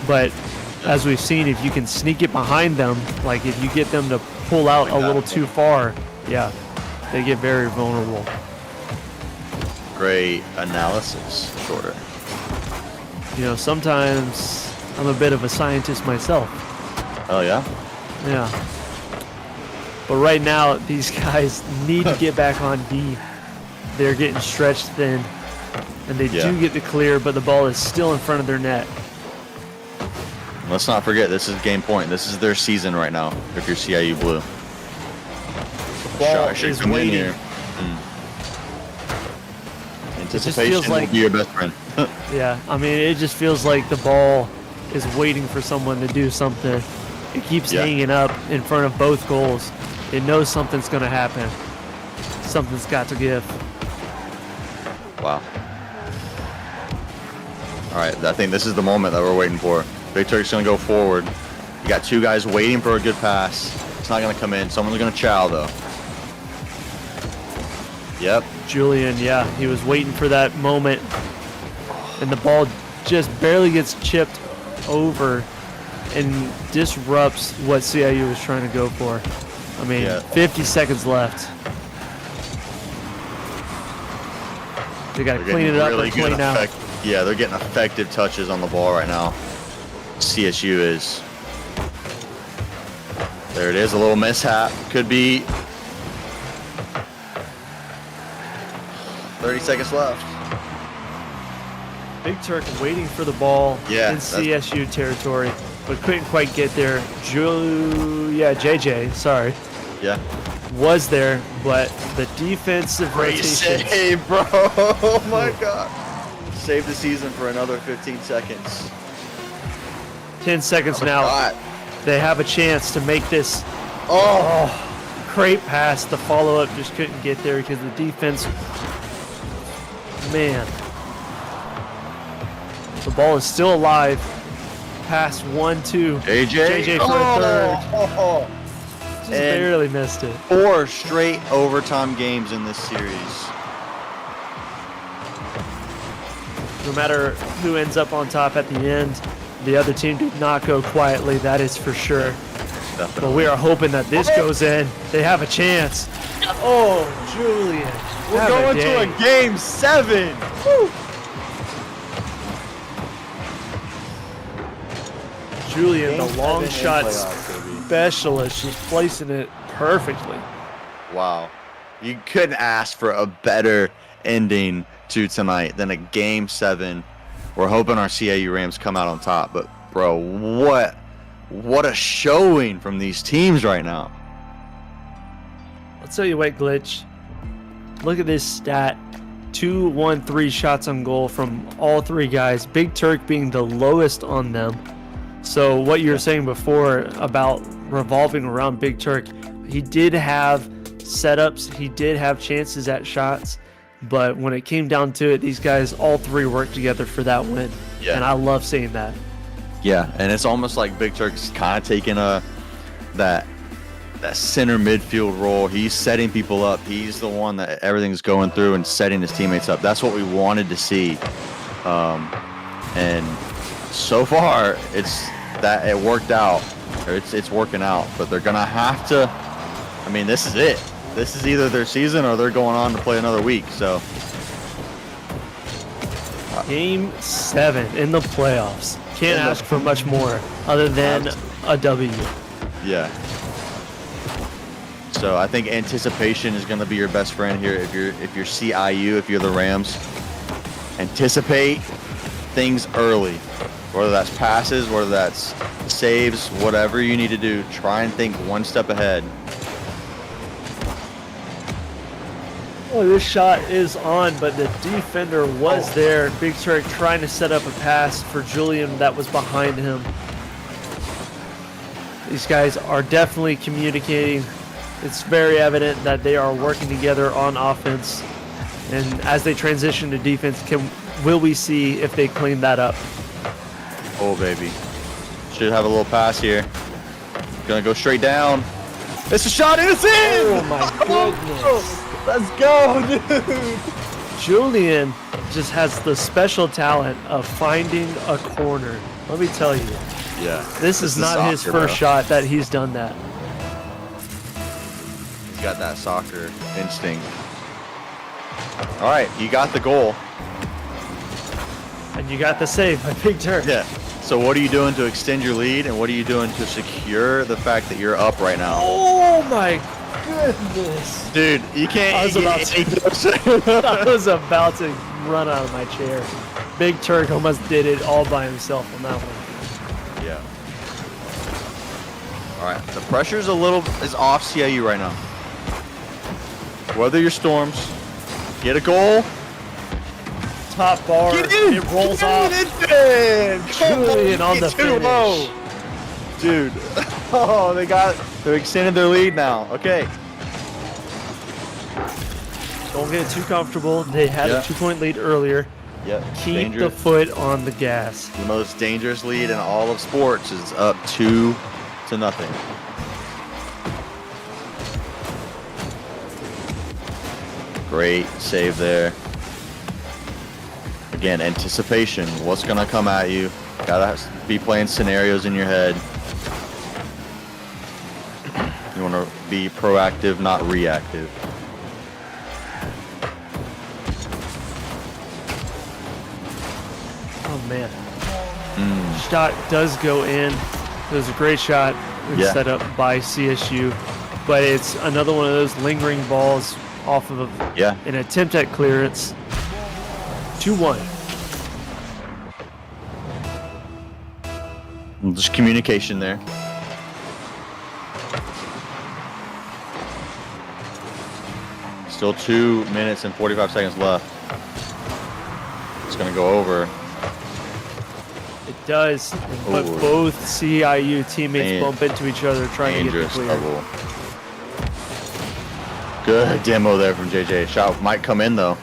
But as we've seen, if you can sneak it behind them, like if you get them to pull out a little too far, yeah, they get very vulnerable. Great analysis, Shorter. You know, sometimes I'm a bit of a scientist myself. Oh yeah. Yeah. But right now, these guys need to get back on D. They're getting stretched thin, and they Yeah. do get the clear, but the ball is still in front of their net. Let's not forget, this is game point. This is their season right now. If you're CIU Blue, Ball should is come in waiting. here. just Anticipation feels like- will be your best friend. Yeah, I mean, it just feels like the ball is waiting for someone to do something. It keeps Yeah. hanging up in front of both goals. It knows something's going to happen. Something's got to give. Wow. All right, I think this is the moment that we're waiting for. Big Turk's gonna go forward. You got two guys waiting for a good pass. It's not gonna come in. Someone's gonna chow though. Yep. Julian, yeah, he was waiting for that moment, and the ball just barely gets chipped over and disrupts what CIU was trying to go for. I mean, Yeah. 50 seconds left. They got to They're clean it getting up really and clean good out. Yeah, they're getting effective touches on the ball right now. CSU is. There it is, a little mishap. Could be 30 seconds left. Big Turk waiting for the ball Yeah, in that's- CSU territory, but couldn't quite get there. JJ, sorry, Yeah. was there, but the defensive Great rotation. save, bro. Oh my god. Save the season for another 15 seconds. 10 seconds now. God. They have a chance to make this. Oh. Great pass. The follow-up just couldn't get there because the defense. Man. The ball is still alive. Pass 1-2. JJ for a third. Oh. Just And- barely missed it. 4 straight overtime games in this series. No matter who ends up on top at the end, the other team did not go quietly, that is for sure. But Definitely. we are hoping that this goes in. They have a chance. Oh, Julian. We're have going to day. a game 7. Julian, the Game long 7 in shot playoffs, baby. specialist, just placing it perfectly. Wow. You couldn't ask for a better ending to tonight than a game 7. We're hoping our CIU Rams come out on top, but bro, what a showing from these teams right now. I'll tell you what, Glitch. Look at this stat. 2, 1, 3 shots on goal from all three guys. Big Turk being the lowest on them. So what you were saying before about revolving around Big Turk, he did have setups. He did have chances at shots. But when it came down to it, these guys, all three worked together for that win. Yeah. And I love seeing that. Yeah, and it's almost like Big Turk's kind of taking that center midfield role. He's setting people up. He's the one that everything's going through and setting his teammates up. That's what we wanted to see. And so far, it worked out. Or it's working out. But they're gonna have to. I mean, this is it. This is either their season or they're going on to play another week. So Game 7 in the playoffs. Can't ask for much more other than a W. yeah. So I think anticipation is going to be your best friend here. If you're CIU, if you're the Rams, anticipate things early. Whether that's passes, whether that's saves, whatever you need to do, try and think one step ahead. Oh, this shot is on, but the defender was there. Big Turk trying to set up a pass for Julian that was behind him. These guys are definitely communicating. It's very evident that they are working together on offense. And as they transition to defense, will we see if they clean that up? Oh, baby. Should have a little pass here. Gonna go straight down. It's a shot and it's in! Oh my goodness. Let's go, dude! Julian just has the special talent of finding a corner. Let me tell you. Yeah. This is not his first shot that he's done that. He's got that soccer instinct. All right, you got the goal. And you got the save by Big Turk. Yeah. So what are you doing to extend your lead, and what are you doing to secure the fact that you're up right now? Oh my goodness. Dude, you can't. I was about to run out of my chair. Big Turk almost did it all by himself on that one. Yeah. All right. The pressure's is off CIU right now. Weather your storms. Get a goal. Top bar. It rolls off. Julian on the finish. Dude. Oh, they're extending their lead now. Okay. Don't get too comfortable. They had a 2-point lead earlier. Yep. Keep the foot on the gas. The most dangerous lead in all of sports is up 2-0. Great save there. Again, anticipation. What's going to come at you? Gotta be playing scenarios in your head. You want to be proactive, not reactive. Oh, man. Shot does go in. It was a great shot set up by CSU. But it's another one of those lingering balls off of an attempt at clearance. 2-1. Just communication there. Still 2 minutes and 45 seconds left. It's going to go over. It does, but both CIU teammates bump into each other trying to get the clear. Double. Good demo there from JJ. Shot might come in though.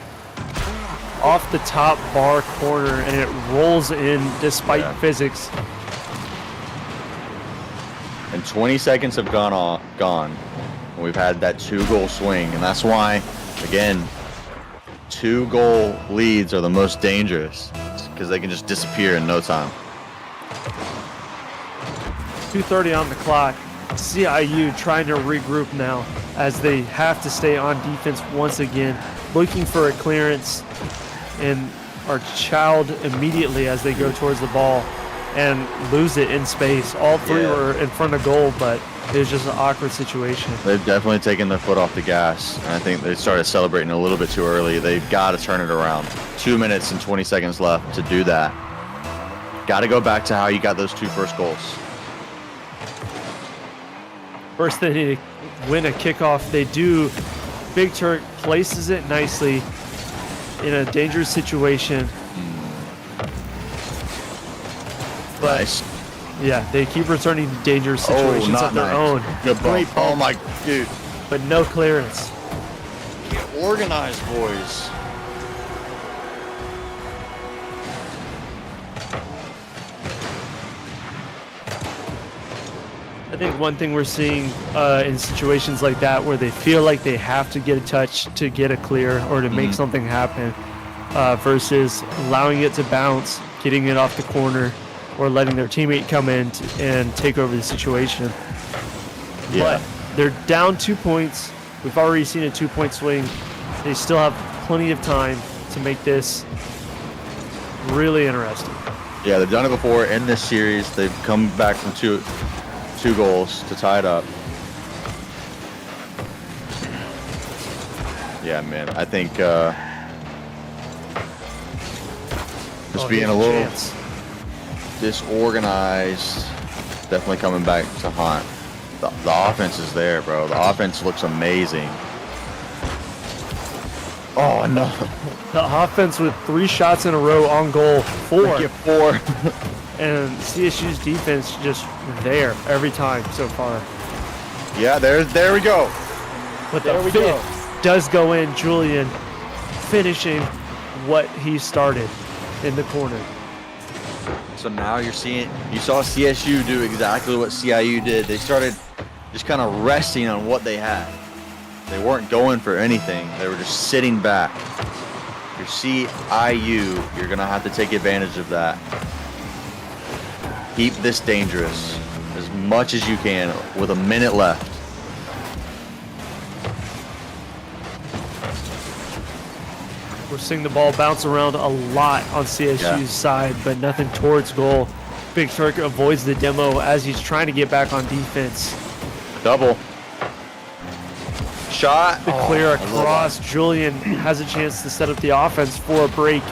Off the top bar corner, and it rolls in despite physics. And 20 seconds have gone. And we've had that 2-goal swing, and that's why, again, 2-goal leads are the most dangerous because they can just disappear in no time. 2:30 on the clock. CIU trying to regroup now as they have to stay on defense once again, looking for a clearance, and are chowed immediately as they go towards the ball and lose it in space. All three were in front of goal, but it was just an awkward situation. They've definitely taken their foot off the gas, and I think they started celebrating a little bit too early. They've got to turn it around. 2 minutes and 20 seconds left to do that. Got to go back to how you got those 2 first goals. First, they need to win a kickoff. They do. Big Turk places it nicely in a dangerous situation. But Nice. yeah, they keep returning to dangerous situations of their own. Good ball. Oh my, dude. But no clearance. Get organized, boys. I think one thing we're seeing in situations like that where they feel like they have to get a touch to get a clear or to make something happen versus allowing it to bounce, getting it off the corner, or letting their teammate come in and take over the situation. Yeah. But they're down 2 points. We've already seen a 2-point swing. They still have plenty of time to make this really interesting. Yeah, they've done it before in this series. They've come back from two goals to tie it up. Yeah, man. I think just being here's a little chance. disorganized, definitely coming back to haunt. The offense is there, bro. The offense looks amazing. Oh, no. The offense with 3 shots in a row on goal, 4. Get 4. And CSU's defense just there every time so far. Yeah, there we go. But There the we 5th go. does go in. Julian finishing what he started in the corner. So now you saw CSU do exactly what CIU did. They started just kind of resting on what they had. They weren't going for anything. They were just sitting back. If you're CIU, you're going to have to take advantage of that. Keep this dangerous as much as you can with a minute left. We're seeing the ball bounce around a lot on CSU's side, but nothing towards goal. Big Turk avoids the demo as he's trying to get back on defense. Double. Shot. The clear I love across. Julian has a chance to set up the offense for a break.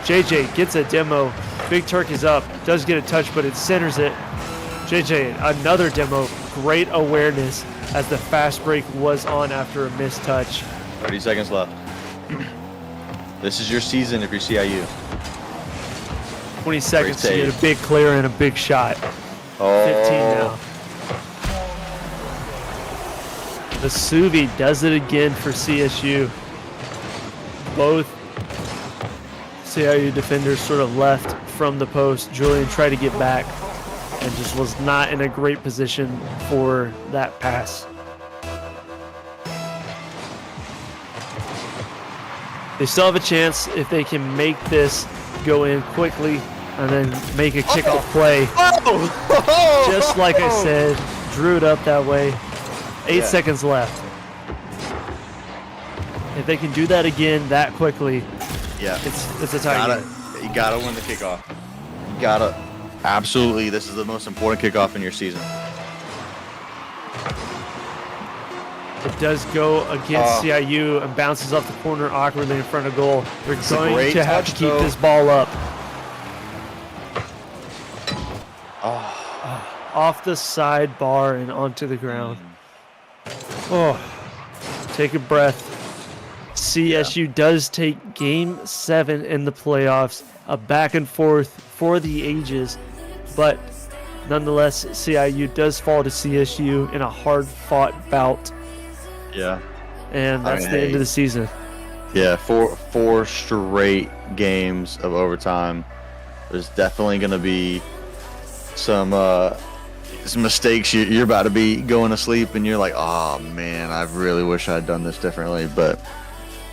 JJ gets a demo. Big Turk is up. Does get a touch, but it centers it. JJ, another demo. Great awareness as the fast break was on after a missed touch. 30 seconds left. This is your season if you're CIU. 20 seconds to save. get a big clear and a big shot. Oh. 15 now. The Suvi does it again for CSU. Both CIU defenders sort of left from the post. Julian tried to get back and just was not in a great position for that pass. They still have a chance if they can make this go in quickly and then make a kickoff play. Oh. Just like I said, drew it up that way. 8 seconds left. If they can do that again that quickly, Yeah. it's a tie game. You gotta win the kickoff. You gotta. Absolutely, this is the most important kickoff in your season. It does go against CIU and bounces off the corner awkwardly in front of goal. They're It's a going great to have to touch, keep though. this ball up. Off the sidebar and onto the ground. Oh, take a breath. CSU does take Game 7 in the playoffs. A back and forth for the ages, but nonetheless, CIU does fall to CSU in a hard-fought bout, Yeah. and that's mean, the end hey. of the season. Yeah, four straight games of overtime. There's definitely going to be some mistakes. You're about to be going to sleep, and you're like, oh, man, I really wish I had done this differently. But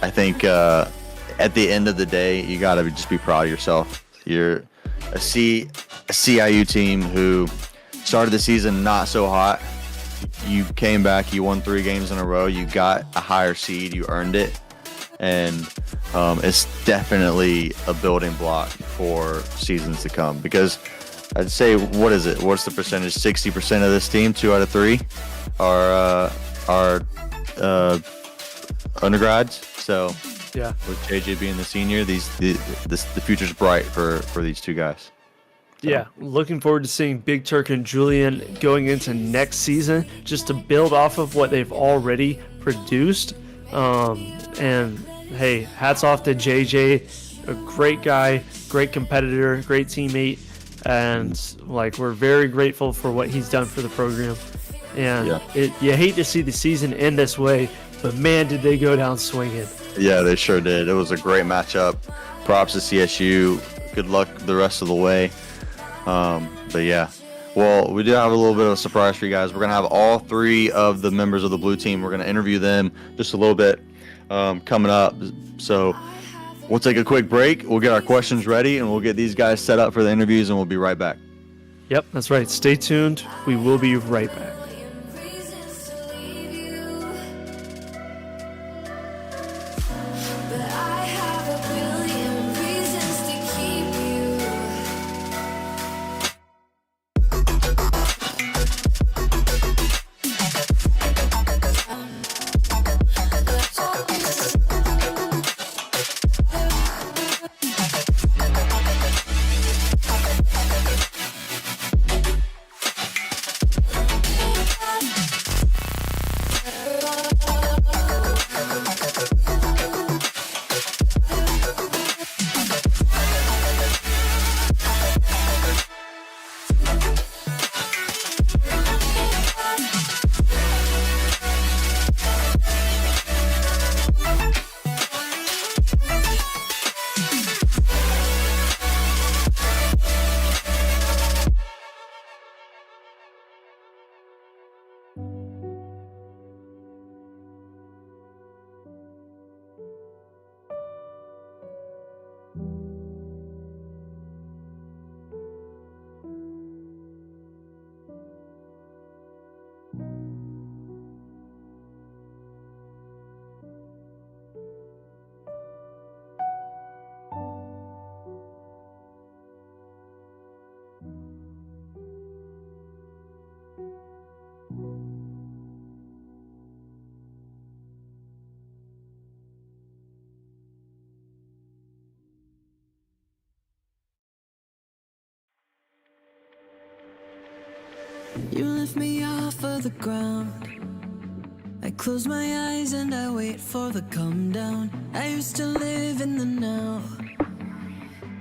I think at the end of the day, you got to just be proud of yourself. You're a CIU team who started the season not so hot. You came back, you won 3 games in a row, you got a higher seed, you earned it. And it's definitely a building block for seasons to come, because I'd say, what is it? What's the percentage? 60% of this team, 2 out of 3, are undergrads. So Yeah. with JJ being the senior, the future's bright for these 2 guys. Yeah, looking forward to seeing Big Turk and Julian going into next season, just to build off of what they've already produced. And hey, hats off to JJ, a great guy, great competitor, great teammate, and like, we're very grateful for what he's done for the program. And you hate to see the season end this way, but man, did they go down swinging. Yeah, they sure did. It was a great matchup. Props to CSU. Good luck the rest of the way. But yeah, well, we do have a little bit of a surprise for you guys. We're going to have all 3 of the members of the blue team. We're going to interview them just a little bit coming up. So we'll take a quick break. We'll get our questions ready, and we'll get these guys set up for the interviews, and we'll be right back. Yep, that's right. Stay tuned. We will be right back. Reasons to leave you, but I have a billion reasons to keep you. You lift me off of the ground. I close my eyes and I wait for the come down. I used to live in the now.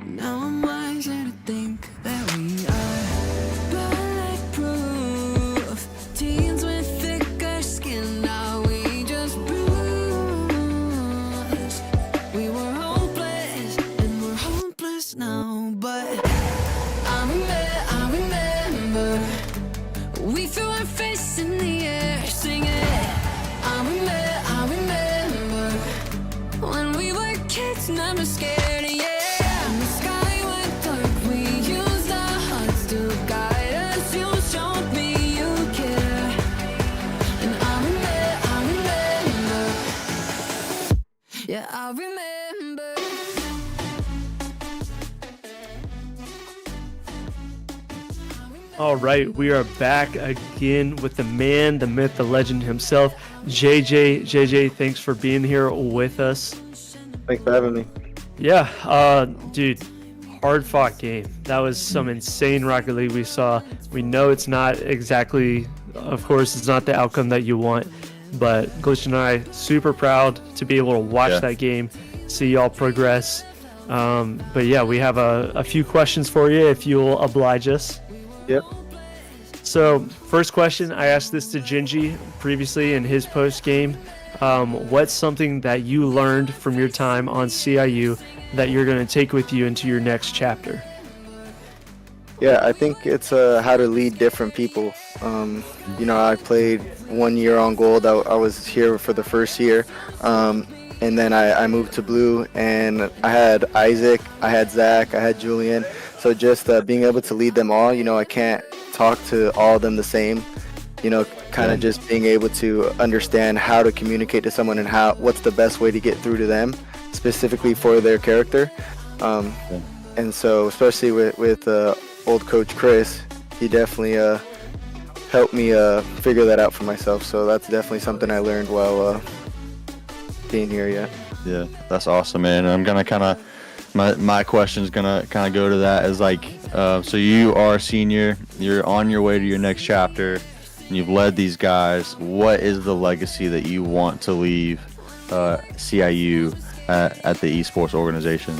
Now I'm wiser to think that we are bulletproof. Teens with thicker skin, now we just bruise. We were hopeless and we're hopeless now, but I remember we threw our fists in the air singing. I remember when we were kids, never scared, yeah. And the sky went dark, we used our hearts to guide us. You showed me you care, and I remember, yeah, I remember. All right, we are back again with the man, the myth, the legend himself, JJ. JJ, thanks for being here with us. Thanks for having me. Yeah, dude, hard fought game. That was some insane Rocket League we saw. We know it's not exactly, of course, it's not the outcome that you want, but Glitch and I super proud to be able to watch that game, see y'all progress. But yeah, we have a few questions for you if you'll oblige us. Yep. So, first question, I asked this to Gingy previously in his post game. What's something that you learned from your time on CIU that you're going to take with you into your next chapter? Yeah, I think it's how to lead different people. I played 1 year on Gold. I was here for the first year. And then I moved to Blue, and I had Isaac, I had Zach, I had Julian. So just being able to lead them all, I can't talk to all of them the same. Kind of just being able to understand how to communicate to someone and what's the best way to get through to them, specifically for their character. And so, especially with old coach Chris, he definitely helped me figure that out for myself. So that's definitely something I learned while being here. Yeah, that's awesome, man. I'm gonna kind of my question's gonna kind of go to that as like, so you are a senior, you're on your way to your next chapter, and you've led these guys. What is the legacy that you want to leave CIU at the esports organization?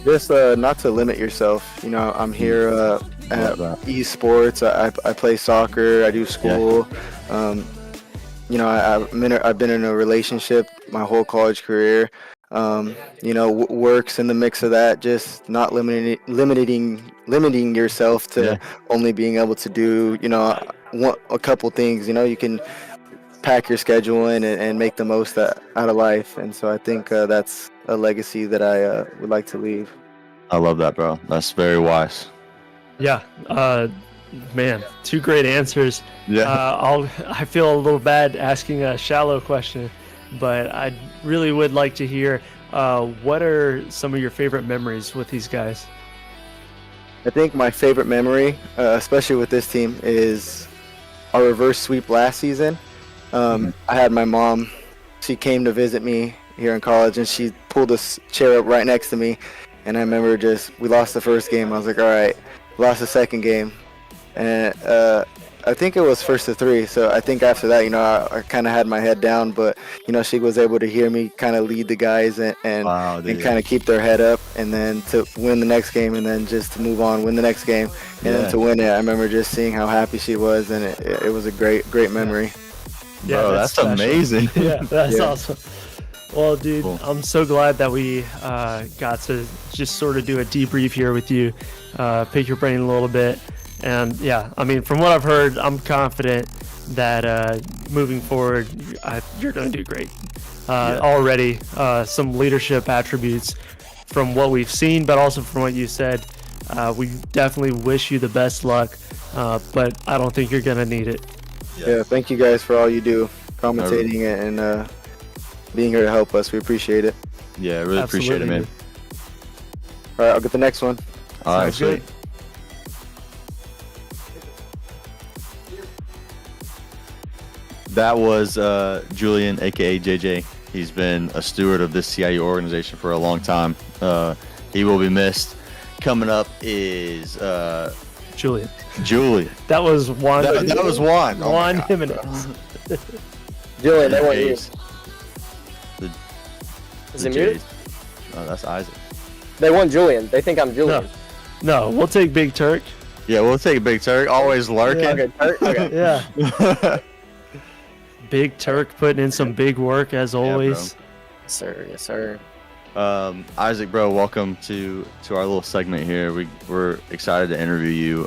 Just not to limit yourself. I'm here at esports. I play soccer. I do school. I've been in a relationship my whole college career. Works in the mix of that. Just not limiting yourself to only being able to do a couple things. You can pack your schedule in and make the most out of life. And so I think that's a legacy that I would like to leave. I love that, bro. That's very wise. Yeah, man, two great answers. Yeah. I feel a little bad asking a shallow question, but I really would like to hear what are some of your favorite memories with these guys? I think my favorite memory, especially with this team, is our reverse sweep last season. I had my mom, she came to visit me here in college, and she pulled a chair up right next to me. And I remember we lost the first game. I was like, all right, lost the second game. And I think it was 1-3. So I think after that, I kind of had my head down. But, she was able to hear me kind of lead the guys and kind of keep their head up. And then to win the next game, and then just to move on, win the next game. And then to win it, I remember just seeing how happy she was. And it was a great memory. Yeah, bro, that's amazing. Yeah, that's awesome. Well, dude, Cool. I'm so glad that we got to just sort of do a debrief here with you, pick your brain a little bit. And yeah, I mean, from what I've heard, I'm confident that moving forward, you're going to do great. Already, some leadership attributes from what we've seen, but also from what you said. We definitely wish you the best luck, but I don't think you're going to need it. Yeah, thank you guys for all you do, commentating and being here to help us. We appreciate it. Yeah, I really appreciate it, man. All right, I'll get the next one. All right, Sounds good. sweet. That was Julian, aka JJ. He's been a steward of this CIU organization for a long time. He will be missed. Coming up is Julian. Julian. That was Juan. That was Juan. Oh my Juan God. Jimenez. Julian, they want you. Jays. Is The it muted? Jays. Oh, that's Isaac. They want Julian. They think I'm Julian. No, we'll take Big Turk. Yeah, we'll take Big Turk. Always lurking. Okay, okay. Yeah. Big Turk putting in some big work as always. Yes, sir. Yes, sir. Isaac, bro, welcome to our little segment here. We're excited to interview you.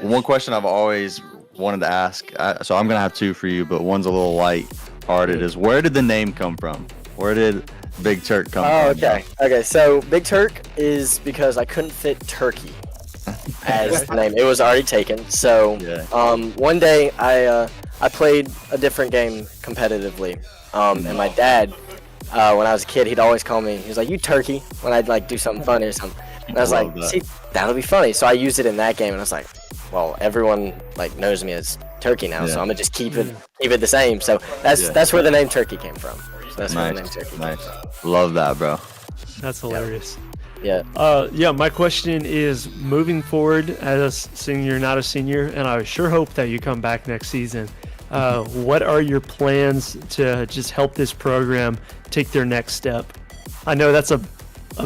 One question I've always wanted to ask, so I'm gonna have two for you, but one's a little light-hearted. Is where did the name come from? Where did Big Turk come Oh, from? okay. Okay, so Big Turk is because I couldn't fit Turkey as the name. It was already taken. So Yeah. one day I played a different game competitively. And my dad, when I was a kid, he'd always call me. He was like, "You turkey," when I'd like do something funny or something. And I was Love like, that. "See, that'll be funny." So I used it in that game, and I was like, "Well, everyone like knows me as Turkey now, Yeah. so I'm gonna just keep it the same." So that's where the name Turkey came from. So that's where the name Nice, Turkey came nice. from. Love that, bro. That's hilarious. Yeah. Yeah, my question is moving forward as a senior, not a senior, and I sure hope that you come back next season. What are your plans to just help this program take their next step? I know that's a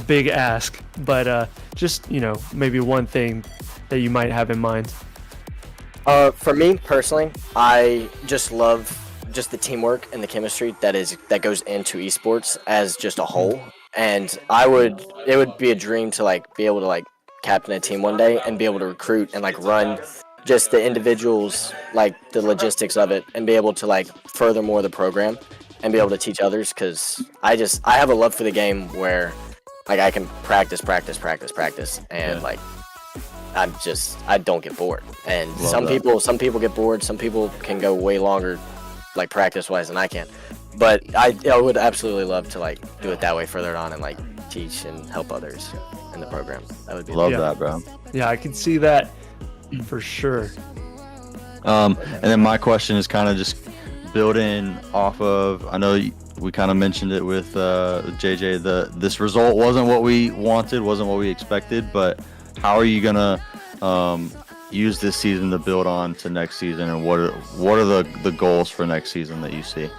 big ask, but just, maybe one thing that you might have in mind. For me personally, I just love just the teamwork and the chemistry that goes into esports as just a whole. And it would be a dream to like be able to like captain a team one day and be able to recruit and like run just the individuals, like the logistics of it, and be able to like furthermore the program and be able to teach others. Because I have a love for the game where like I can practice, and like I don't get bored. And some people get bored. Some people can go way longer, like practice wise, than I can. But I would absolutely love to like do it that way further on and like teach and help others in the program. That would be Love Yeah. that, bro. Yeah, I can see that for sure. And then my question is kind of just building off of, I know we kind of mentioned it with JJ, this result wasn't what we wanted, wasn't what we expected, but how are you gonna use this season to build on to next season, and what are the goals for next season that you see?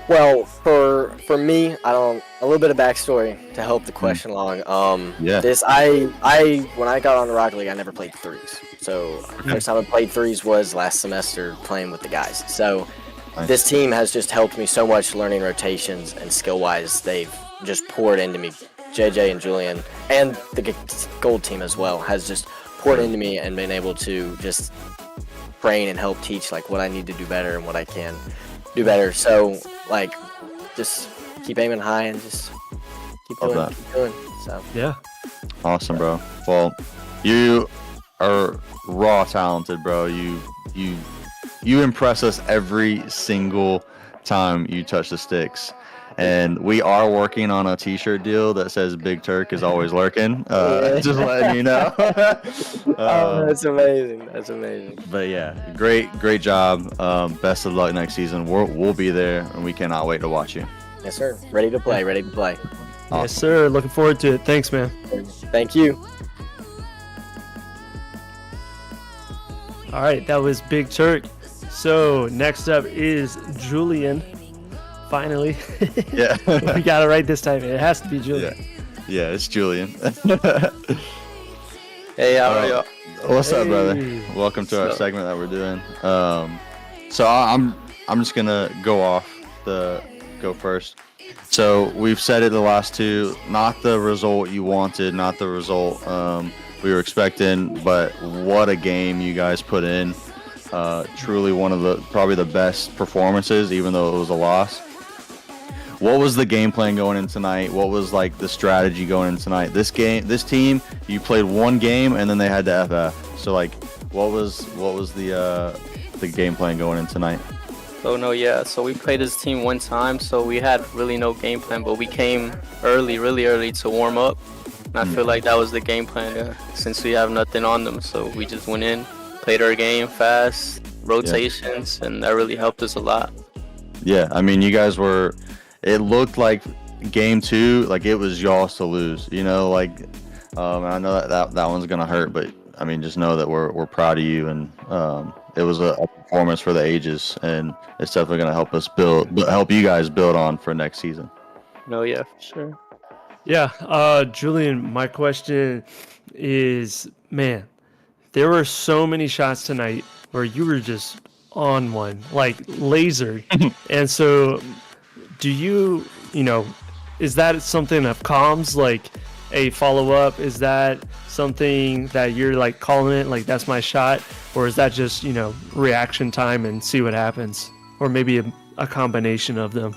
Well, for me, a little bit of backstory to help the question along. Yeah. When I got on the Rocket League, I never played threes. So first time I played threes was last semester playing with the guys. So Nice. this team has just helped me so much learning rotations, and skill wise, they've just poured into me. JJ and Julian and the gold team as well has just poured into me and been able to just train and help teach like what I need to do better and what I can do better. So like just keep aiming high and just keep Love doing. So Yeah. Awesome, bro. Well, you are raw talented, bro. You impress us every single time you touch the sticks. And we are working on a t-shirt deal that says Big Turk is always lurking. Just letting you know. oh, that's amazing. That's amazing. But yeah, great job. Best of luck next season. We'll be there, and we cannot wait to watch you. Yes, sir. Ready to play. Ready to play. Yes, sir. Looking forward to it. Thanks, man. Thank you. All right, that was Big Turk. So next up is Julian. Finally, Yeah. we got it right this time. It has to be Julian. Yeah, it's Julian. Hey, how are you? What's up, brother? Hey. Welcome to our What's up? segment that we're doing. So I'm just gonna go first. So we've said it the last two, not the result you wanted, not the result we were expecting, but what a game you guys put in. Truly one of probably the best performances, even though it was a loss. What was the game plan going in tonight? What was like the strategy going in tonight? This team, you played one game and then they had to FF. So like, what was the game plan going in tonight? So so we played as a team one time, so we had really no game plan, but we came really early to warm up. And I feel like that was the game plan since we have nothing on them. So we just went in, played our game fast, rotations, and that really helped us a lot. Yeah, I mean, you guys were. It looked like game two, like it was y'all's to lose. You know, like I know that one's gonna hurt, but I mean, just know that we're proud of you, and it was a performance for the ages, and it's definitely going to help us help you guys build on for next season. No, yeah, for sure. Yeah, Julian, my question is, man, there were so many shots tonight where you were just on one, like lasered. And so do you know, is that something of comms, like a follow-up? Is that something that you're like calling it, like that's my shot? Or is that just, you know, reaction time and see what happens? Or maybe a combination of them?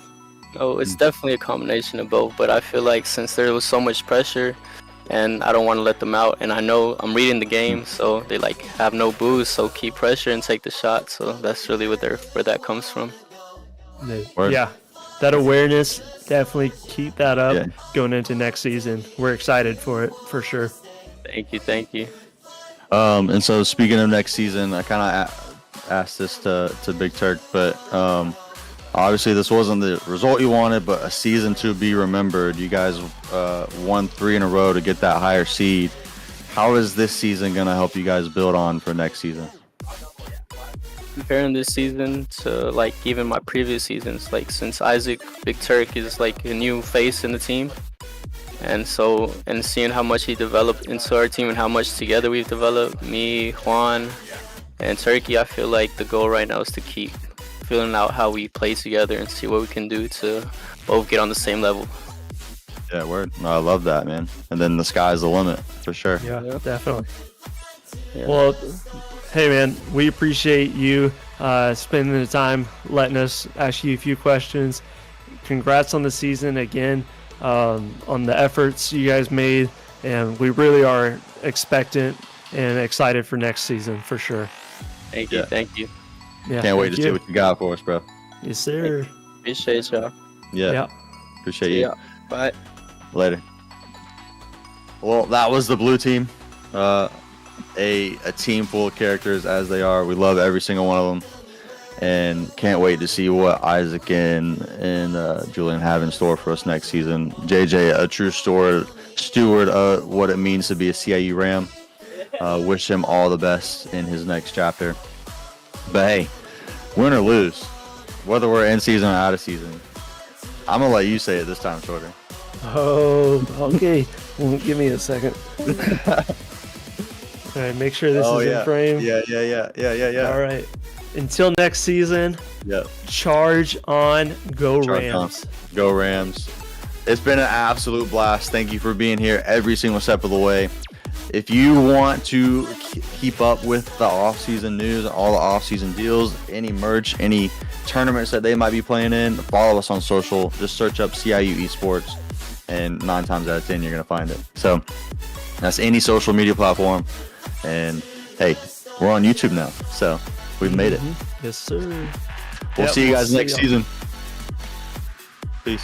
Oh, it's definitely a combination of both, but I feel like since there was so much pressure and I don't want to let them out, and I know I'm reading the game, so they like have no boost, so keep pressure and take the shot. So that's really where that comes from. Word. Yeah, that awareness, definitely keep that up Yeah. going into next season. We're excited for it, for sure. Thank you. And so speaking of next season, I kind of asked this to Big Turk, but obviously this wasn't the result you wanted, but a season to be remembered. You guys won 3 in a row to get that higher seed. How is this season going to help you guys build on for next season? Comparing this season to like even my previous seasons, like since Isaac Big Turk is like a new face in the team, and seeing how much he developed into our team and how much together we've developed, me, Juan, and Turkey, I feel like the goal right now is to keep feeling out how we play together and see what we can do to both get on the same level. Yeah, word. No, I love that, man. And then the sky's the limit, for sure. Yeah, definitely. Yeah. Well, hey, man, we appreciate you spending the time letting us ask you a few questions. Congrats on the season again, on the efforts you guys made, and we really are expectant and excited for next season for sure. Thank you. Yeah, Can't wait thank to see what you got for us, bro. Yes, sir. Appreciate y'all. Yeah. Appreciate you. Yeah. Bye. Later. Well, that was the blue team. A team full of characters as they are. We love every single one of them, and can't wait to see what Isaac and Julian have in store for us next season. JJ, a true steward of what it means to be a CIU Ram. Wish him all the best in his next chapter. But hey, win or lose, whether we're in season or out of season, I'm gonna let you say it this time, Shorter. Oh, okay. Well, give me a second. All right, make sure this is in frame. Yeah. All right. Until next season, Yeah. charge on. Go Charge Rams. on. Go Rams. It's been an absolute blast. Thank you for being here every single step of the way. If you want to keep up with the off-season news, all the off-season deals, any merch, any tournaments that they might be playing in, follow us on social. Just search up CIU Esports, and 9 times out of 10, you're going to find it. So that's any social media platform. And hey, we're on YouTube now, so we've made it. Yes, sir. We'll Yep, see you guys see next y'all. season. Peace.